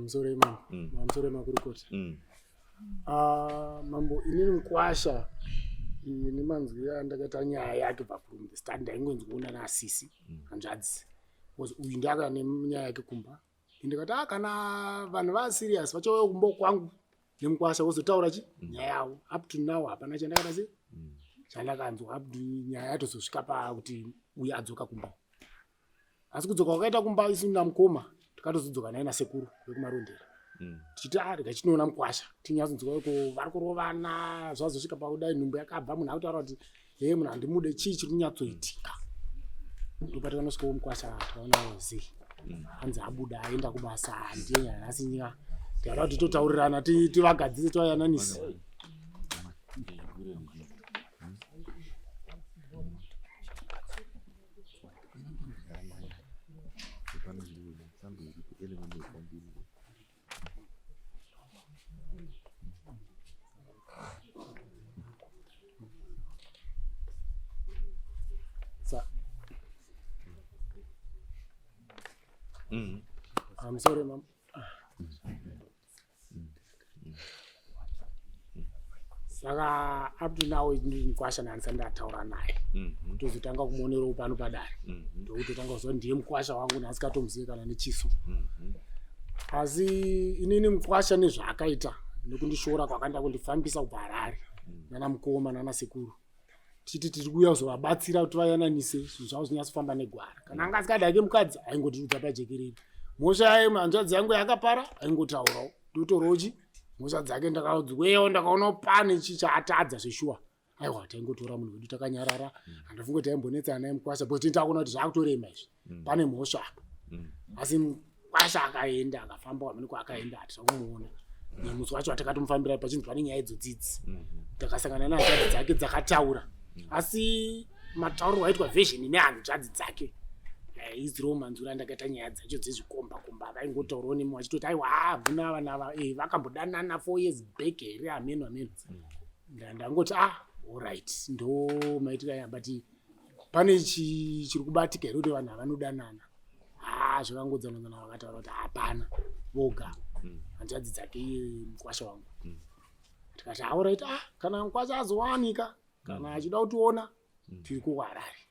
msore makurukota mambo inini mukwasha nemanzwi andakaita nyaya yake pakurumbe start ndaingonzwiona naasisi hanzvadzi uyu ndaka nenyaya yake kumba ndikati kana vanhu vaserious vachauya kumba kwangu nemukwasha wozotaura nyaya yavo up to now hapana chandakata sei chandakanzwa up to nyaya yatozosvika pakuti uyu adzoka kumba asi kudzoka kwakaita kumba isina mukoma tikatozodzoka naye nasekuru vekumarondera tichiti rikachinoona mukwasha tinyatsodzwa iko vari kurovana zvazosvika pakudai nhumbu yakabva munhu akutaura kuti munhu handimude chii chiri kunyatsoitika ndopatikanosvikawo mukwasha tikaona zii hanzi abuda aenda kubasa ndiye nyaya asi nyika tiyada kuti totaurirana tivagadzise tovayananisi I'm sorry, ma'am. Saka up to now mukwasha ndandataura naye tozotanga kumuonerawo pano padare ndokutotanga kuzwa ndiye mukwasha wangu naasikatomzivi kana nechiso asi inini mukwasha nezvaakaita nekundishora kwakanda kundifambisa kubva Harare nana mukoma nana sekuru titi tiri kuuya kuzovabatsira kuti vayananise zvinhu zvavo zvinyatsofamba negwara kana anga asikadake mukadzi aingotirudza pajekerere mhosva hanzvadzi yangu yakapara aingotaurawo ndotorochi mhosva dzake ndakaudzweyo ndakaona pane chichaatadza zveshuwa aiwa taingotora munhu wedu takanyarara handafunga kuti aimbonetsana naye mukwasha bcause titakuona kuti zvakutorema izvi pane mhosva apa asi mukwasha akaenda akafamba kwamene kwaakaenda hatisa kumuona nemusi wacho atakatomufambira pachinzi pane nyaya idzodzidzi takasangana nehanzvadzi dzake dzakataura asi matauriro aitwa version nehanzvadzi dzake iziro manzura andakaita nyaya dzacho dzezvikomba vaingotaurawo nemwe vachitoti aiwa havuna vanava vakambodanana 4 years back here ameno ndangoti alright ndo maitira aya but pane chiri kubatika here kuti vanhu havanodanana zvakangodzanozana vakataura kuti hapana voga hanzvadzi dzake mukwasha wangu tikati alright kana mukwasha azowanika kana achida kutiona tiri kuHarare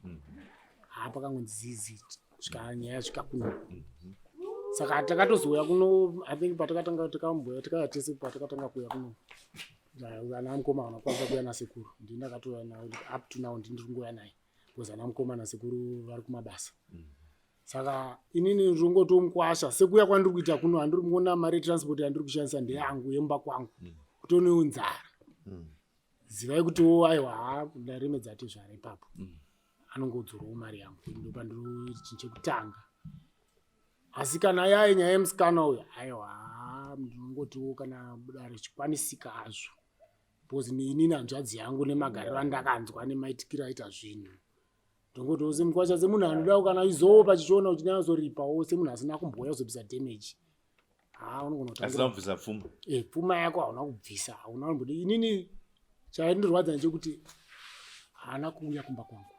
pakangonzi zizi kusvika nyaya svika kuno saka takatozouya kuno I think patakatanga tikamboya tikaya tese patakatanga kuya kuno ana mukoma vanokwanisa kuya nasekuru ndindakatoya nawo up to now ndiri kungoya naye because ana mukoma nasekuru vari kumabasa saka inini ndingoti mukwasha sekuya kwandiri kuita kuno handiri kuona mari transport yandiri kushandisa ndeyangu yemba kwangu kutonewo nzara zivai kutiwo aiwa ndaremedza ati zvara ipapo anongodzorowo mari yangu ndopandiro chekutanga asi kana yaye nyaya yemusikana uyu aiwa ndinongotiwo kana dare chikwanisika hazvo because inini hanzvadzi yangu nemagariro andakanzwa nemaitikiro aita zvinhu ndongotiwo semukwasha semunhu anodawo kana izowo pachichiona uchinyatsoripawo semunhu asina kumboya kuzobvisa damage asina kubvisa pfuma pfuma yako hauna kubvisa hauna kumbodi inini chaindirwadza ndechekuti haana kuuya kumba kwangu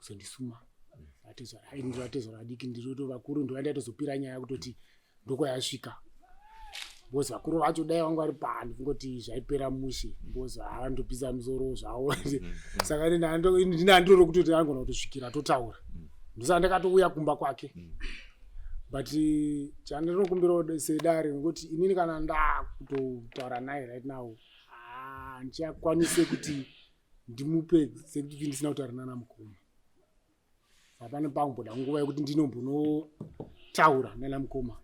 kuzondisuma atizora adiki ndiro vakuru ndoandaitozopira nyaya kutoti ndoko yasvika because vakuru vacho dai vangu vari pano kungoti zvaipera mushe because havandopisa musoro zvavo saka ndinandiro kutoti angona kutosvikira totaura ndosa ndakatouya kumba kwake but chandinokumbira sedare nekuti inini kana ndakutotaura naye right now ndichakwanise kuti ndimupe sekuti ndisina kutaura nana mukoma apane pamboda nguva yekuti ndinombonotaura nana mukoma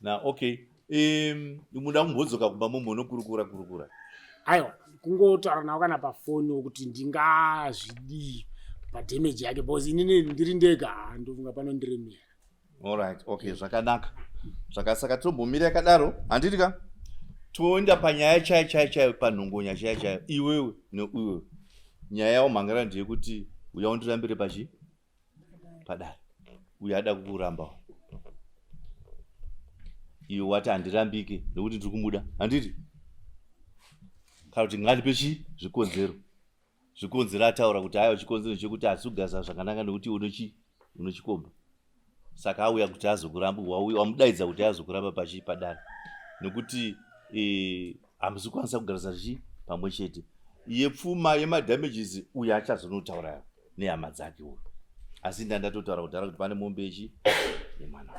na okay muda kumbodzoka kumba munokurukura aiwa kungotaura nawo kana pafoni wekuti ndingazvidii padhemeji yake because inini ndiri ndega ndofunga panondiremera. Alright, okay, zvakanaka. Zvakasaka tombomira yakadaro, handiti ka? Toenda panyaya chaiyo panhongonya chaiyo iwewe neuwewe. Nyaya yawo mangara ndeyekuti uya undirambire pachi padare. Uya ada kukuramba. Iwe wati handirambike nekuti ndiri kumuda, handiti? Kana kuti ngandipe zvikonzero. Zvikonzero ataura kuti hayo chikonzero chekuti asugasa zvakanaka nekuti unochikomba. Saka auya kuti azokuramba, wamudaidza kuti azokuramba pachi padare. Nekuti hamusi kwanisa kugarisa pamwe chete. Iye pfuma yemadamages uya achazonotaura nehama dzake uyu. Asi ndatotaura kuti pane mombe yemwana.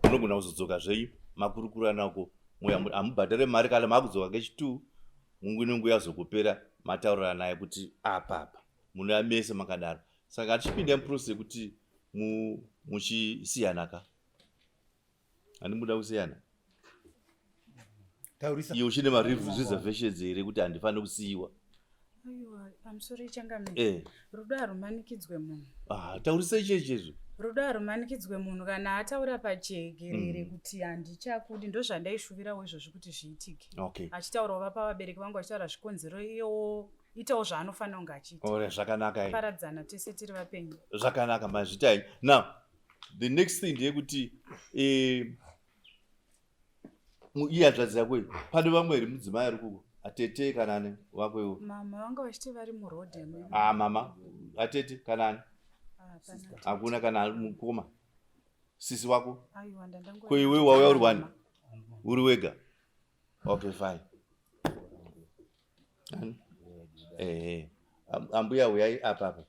Unogona kuzodzoka zvenyu makurukura nako amubhadhare mari kana makudzoka kechitu mungu yazokupera mataurira naye kuti apa munoamese makadaro. Saka tichipinda muprocess yekuti muchisiyanaka. Handi muda kusiyana. Taurisa. Iwe uchine reservations here kuti handifane kusiyiwa. Aiwa, pamusoro ichangamira. Rudo harumanikidzwe munhu. Taurisa ichecho. Rudo harumanikidzwe munhu kana ataura pajekerere kuti handichakudi ndozvandaishuvirawo izvozvi kuti zviitike. Okay. Achitaurawo vapa vabereki vangu achitaura zvikonzero iyewo itawo zvaanofanira kunge achiita. Ore zvakanaka. Paradzana tese tiri vapenyu. Zvakanaka mazvitai. Now, the next thing ndeyekuti iye adzadzira kwei pane vamwe ri mudzimai ari kuko atete kana ani wakwewo. Mama vanga vachiti vari murodhe. Mama atete kana ani hakuna kana mukoma sisi wako. Aiwa ndandangu. Ko iwe wauya uri wani uri wega. Okay fine. Ambuya uyai apa.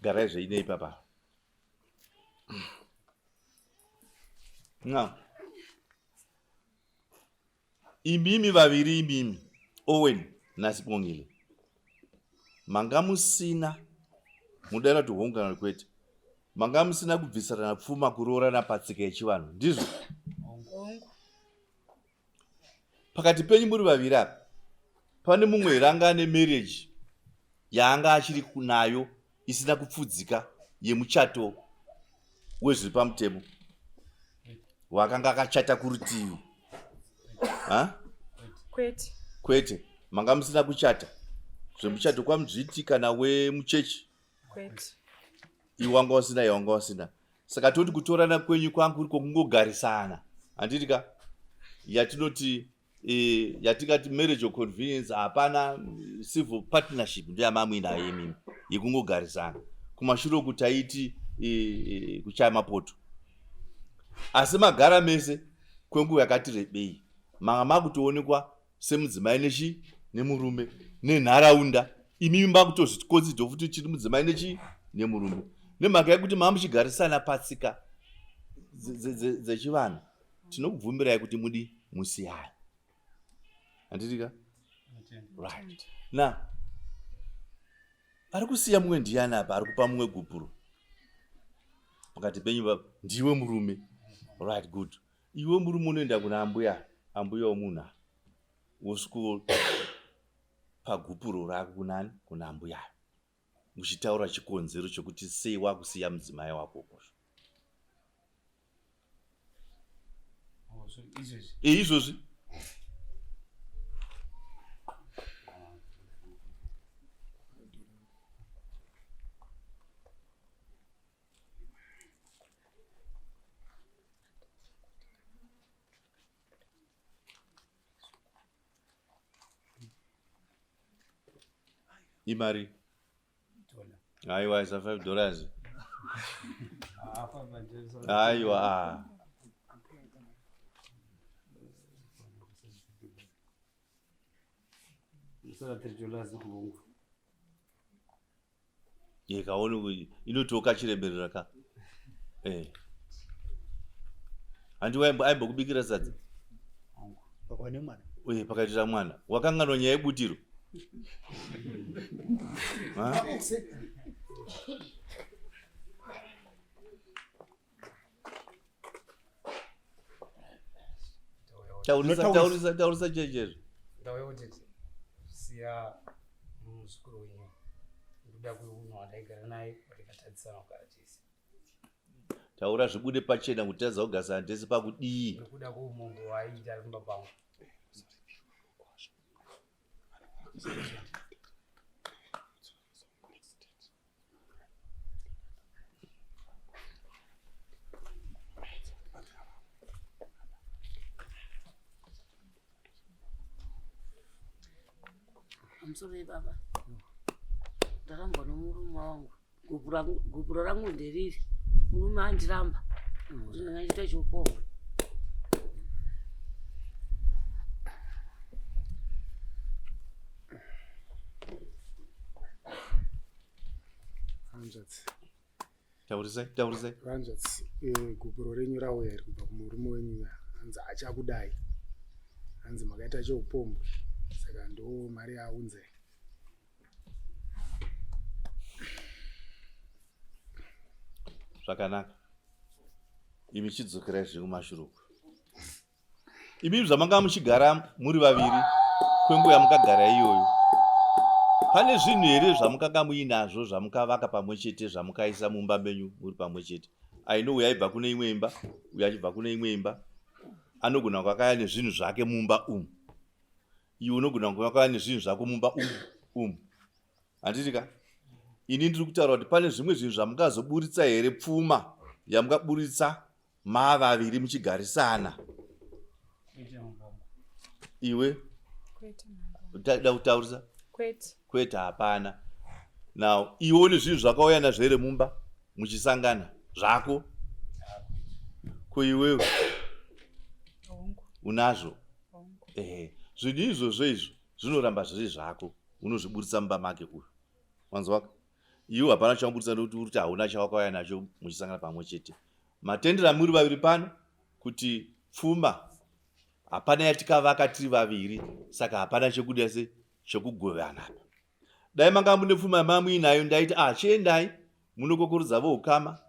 Garage inei papa. Now, imimi vaviri imimi Owen nasipongile. Manga musina mudana tuhongana kwete. Manga musina kubvisana pfuma kuroorana patsika yechivanhu. Ndizvo. Pakati penyu muri vaviri apa. Pane mumwe ranga ne marriage yaanga achiri kunayo isina kupfudzika yemuchato wezviri pamutemo. Wakanga akachata kurutivi. Kwete. Manga musina kuchata. Zvemuchato kwamuzviti kana wemuchechi. Kwete. Iwanga wasina. Saka toti kutorana kwenyu kwangu kuri kungogarisana. Handiti ka? Yatinoti yatikati marriage of convenience hapana civil partnership ndio yamamwe nayo yemimi yekungogarisana. Kumashure kuti aiti kuchaya mapoto. Asi magara mese kwenguva yakati rebei. Manga makutoonekwa semudzimai nemurume nenharaunda. Imimi makutozvikonzidwa futi chiri mudzimai nemurume. Nemhaka yekuti mamuchigarisana patsika dzechivanhu. Tinokubvumirai kuti mudi musiyane. Handitika? Right. Na ari kusiya mumwe ndiani apa ari kupa mumwe gupuro. Pakati penyu ndiwe murume. Right, good. Iwe murume unoenda kuna ambuya womunhu. Wosiko pagupuro rako kunani kuna ambuya. Muchitaura chikonzero chokuti sei wakusiya mudzimai wako. Izvozvi. Imari. Aiwa, isa $5. Aiwa. Kaone inotoka chireberera ka. Handi waimbo kubikira sadza. Pakwane mwana. Pakaitira mwana. Wakanganwa nyaya yebutiro. Taurisa jejezo. Ndauya kuti siya muzukuru wenyu ndoda kuuno wataigara naye watikatadzisana kugara tese. Taura zvibude pachena kuti tazaugasa ndese pakudii. Ndokuda kuumombo waita ari kumba pangu. Amsore baba. Ndaramba nomurume wangu. Guburo rangu nderiri. Murume andiramba. Ndingaita chopovo. Taurisai. Ranjats, guburo renyu rawera kubva kumurume wenyu hanzi achakudai. Hanzi makaita cheupombwe. Saka ndo mari yaunze. Zvakanaka. Imi chidzokerai zviri kumashure uku. Imi zvamanga muchigara muri vaviri kwenguva yamukagara iyoyo. Pane zvinhu here zvamukanga muinazvo zvamukavaka pamwe chete zvamukaisa mumba menyu muri pamwe chete. Aino uyu aibva kune imwe imba, uyu achibva kune imwe imba. Anogona kwakaya nezvinhu zvake mumba umu. Iwe unogona kwakaya nezvinhu zvako mumba umu. Handitika? Ini ndiri kutaura kuti pane zvimwe zvinhu zvamungazoburitsa here pfuma yamungaburitsa mavaviri muchigarisana. Iwe? Da kutaurisa? Kwete hapana. Now, iwe une zvinhu zvakauya nazvo here mumba muchisangana zvako? Ko iwewe? Unazvo? Zvinhu izvozvo izvo zvinoramba zviri zvako. Unozviburitsa mumba make uyu. Wanzwa? Iwe hapana chamuburitsa nokuti uri kuti hauna chawakauya nacho muchisangana pamwe chete. Matendera muri vaviri pano kuti pfuma hapana yatikavaka tiri vaviri, saka hapana chekuda se chekugovana. Dai manga mune pfuma mamuinayo ndaiti chiendai munokokorodza voukama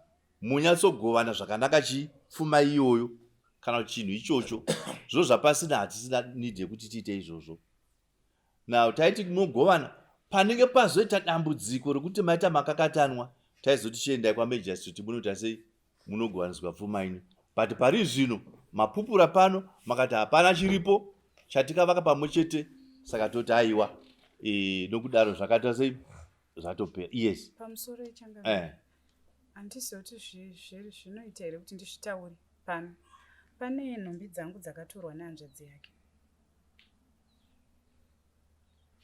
munyatsogovana zvakanaka chipfuma iyoyo kana kuti chinhu ichocho. Zviro zvapasina hatisina need yekuti tiite izvozvo. Now taiti munogovana panenge pazoita dambudziko rekuti maita makakatanwa, taizoti chiendai kwamajistrate munota sei munogovaniswa pfuma ino. But pari zvino mapupura pano makati hapana chiripo chatikavaka pamwe chete, saka toti aiwa nokudaro zvakaita sei zvatopera. Yes. Pamusoro changa. Handizoti zvinoita here kuti ndizvitaure pano. Pane nhumbi dzangu dzakatorwa nehanzvadzi yake.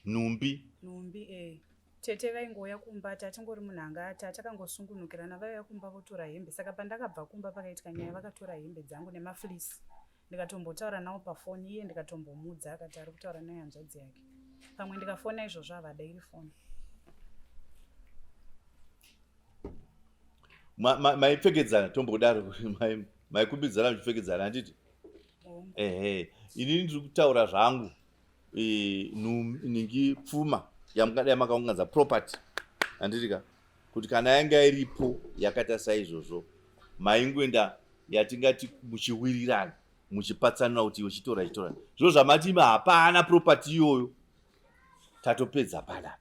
Nhumbi? Nhumbi, tete vaingoya kumba, tatingori munhanga, tatakangosungunukirana vaiya kumba votora hembe. Saka pandakabva kumba pakaitika nyaya vakatora hembe dzangu nemafilisi. Ndikatombotaura nawo pafoni, iye ndikatombomudza akati ari kutaura nehanzvadzi yake. Pamwe ndikafona izvozvo havada iri foni. Maipfekedzana tombodaro maikumbidzana muchipfekedzana handiti? Ini ndiri kutaura zvangu ningi pfuma yamungadai makaunganidza property handitika kuti kana yanga iripo yakaita saizvozvo maingoenda yatingati muchiwirirana muchipatsanana kuti iwe chitora. Zviro zvamati imi hapana property iyoyo tatopedza panapa.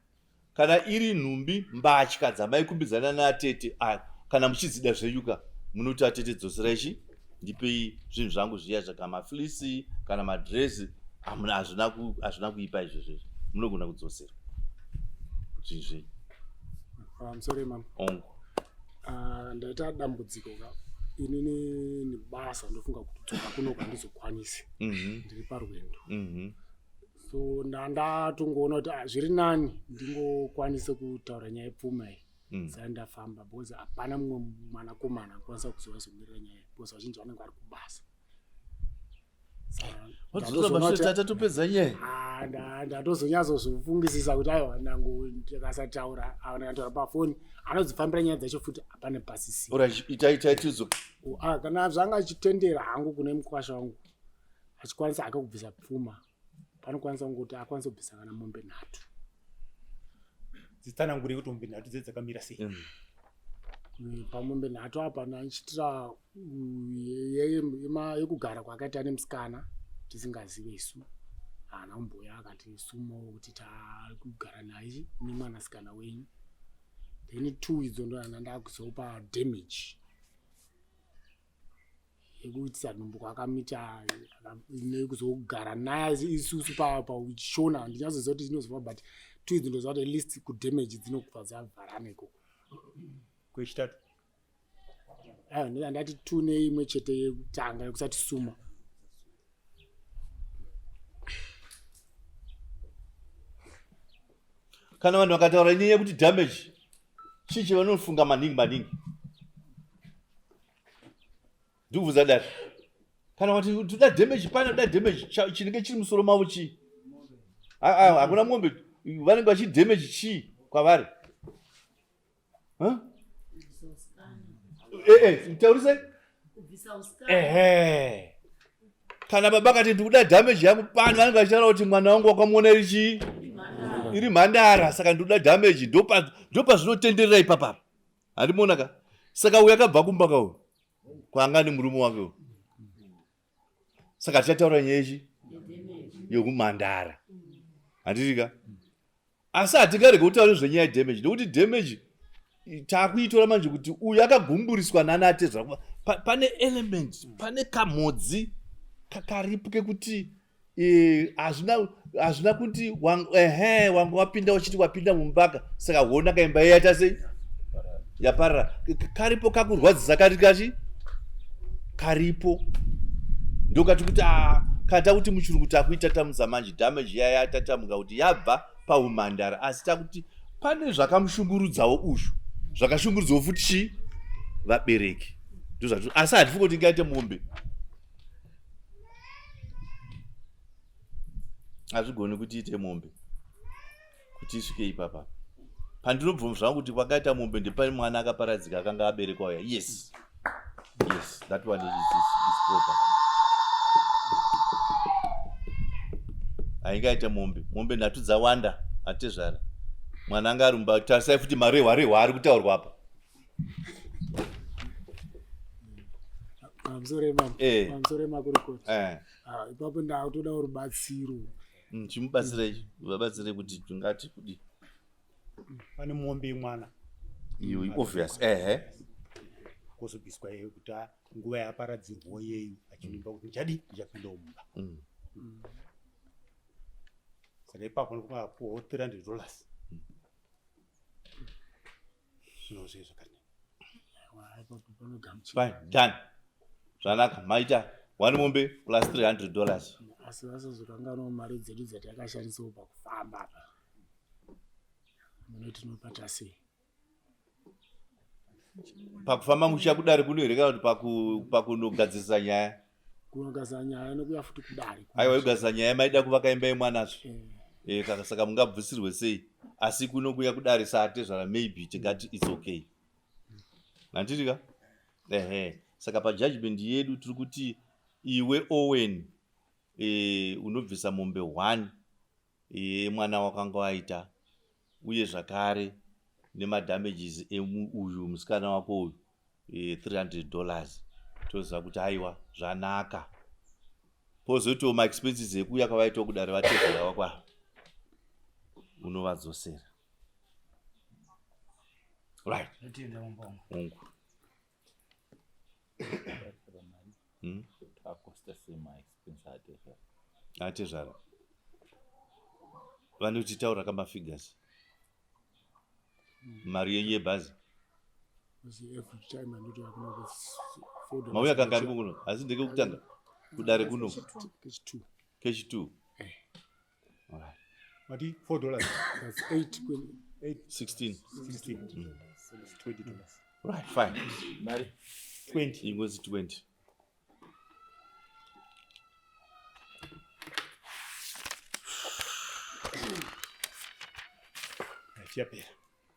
Kana iri nhumbi mbatya dzamaikumbidzana naatete kana muchidzida zvenyuka munoti atete dzoserai ndipei zvinhu zvangu zviya zvakamafilisi kana madresi hazvina kuipa izvozvo munogona kudzosera zvinhu zvenyu. Sorry mama. Ndaita dambudziko inini nebasa ndofunga kuti tsoka kunoku handizokwanisi. Ndiri parwendo. so ndandatongoona kuti zviri nani ndingokwanise kutaura nyaya yepfuma iyi saka ndafamba because hapana mumwe mwanakomana akwanisa kuzovazomirira nyaya because vazhinji vanenge vari kubasa tatopedza nyaya ndatozonyatsozvifungisisa kuti aiwa nangu ndikasataura ndikataura pafoni anodzifambira nyaya dzacho futi hapane pasisi itaitizo kana zvanga achitendera hangu kune mukwasha wangu achikwanisa akakubvisa pfuma panokwanisa kuti akwanisa kubvisa kana mombe 3 dzitsanangure kuti mombe 3 dze dzakamira sei pamombe 3 apa nandichitira yekugara kwakaita nemusikana tisingazive isu ana mbuya akati sumo kuti tari kugara naye nemwanasikana wenyu then 2 idzo ndo ndakuzopa damage yekuitisa nhumbu kwakamita nekuzogara naye isusu pauchishona handinyazoziva kuti inozofa but 2 idzo ndoziva kuti at least kudamage dzinokubva dzavharaneko kwechitatu ndati 2 neimwe chete yekutanga yekusati suma kana vanhu vakataura inyaya yekuti damage chichi vanofunga maningi ndikubvunza dare kana kuti toda damage pane da damage chinenge chiri musoro mavo chii hakuna mombe vanenge vachidamage chii kwavari taurise kana baba kati ndikuda damage yangu pani vanenge vachitaura kuti mwana wangu wakamuona iri mhandara saka ndikuda damage ndopazvinotenderera ipapapa handimonaka saka uyu akabva kumbaka uyu kwanga nemurume wake saka tichataura nyaya ichi yokumhandara handitika asi hatingarege kutaura zvenyaya yedamage nekuti damage taakuitora manje kuti uyu akagumburiswa nanatezva pane element pane kamhodzi kakaripo kekuti hazvina kuti wanga wapinda uchiti wapinda mumbaka saka hona kaimba yaita sei yaparara karipo kakurwadzisa kati karipo ndokati kuti kata kuti muchirungu takuitatamudza manje damage yaya yatatamuka kuti yabva paumhandara asi takuti pane zvakamushungurudzawo uzvu zvakashungurudzawo futi chii vabereki asi hatifunga kuti ingaite mombe hazvigoni kuti ite mombe kuti isvike ipapa pandinobvuma zvangu kuti kwakaita mombe ndepane mwana akaparadzika akanga aberekwa uya yes that one is proper haingaite mombe 3 dzawanda hatezvara mwana anga arumba tarisai futi marehwa ari kutaurwa apa pamusoro emakurukota ipapo ndakutoda rubatsiro chimubatsirei vabatsirei kuti tingati kudi pane mombe mwana iyo obvious kuzobviswa iye kuti nguva yaparadzirwo yeyu achiimba kuti ndichapinda mumba saka ipapo ndikuapuwawo $300 zvinozve done zvanaka maita 1 mombe plus $300 asi vasazotanganawo mari dzedu dzatakashandisawo pakufamba apa munoti tinopata sei pakufamba muchiya kudare kunoherekana kuti pakunogadzirisa nyaya kunogadzira nyaya nokuya futi kudare aiwa kugadzirisa nyaya maida kuvaka imba yemwanazvo saka mungabvisirwe sei asi kunokuya kudare saatezvara maybe tingati its okay nanditika saka pajudgment yedu tiri kuti iwe Owen unobvisa mombe 1 mwana wakanga waita uye zvakare nemadamages uyu musikana wako uyu $300 toziva kuti aiwa zvanaka pozoitawo maexpenses ekuya kwavaitawo kudare vatezera wakwa unovadzosera right mungu atezvara vanochitaura kamafigures mari yenyu yebhazi mauya kanga ariko kuno asi ndeke kutanga kudare kuno kechi 2 Alright. Mati $4. That's 8 kwenye 16. 16. So it's $20. Right, fine. Mari 20. ingozi 20. Right, yapera.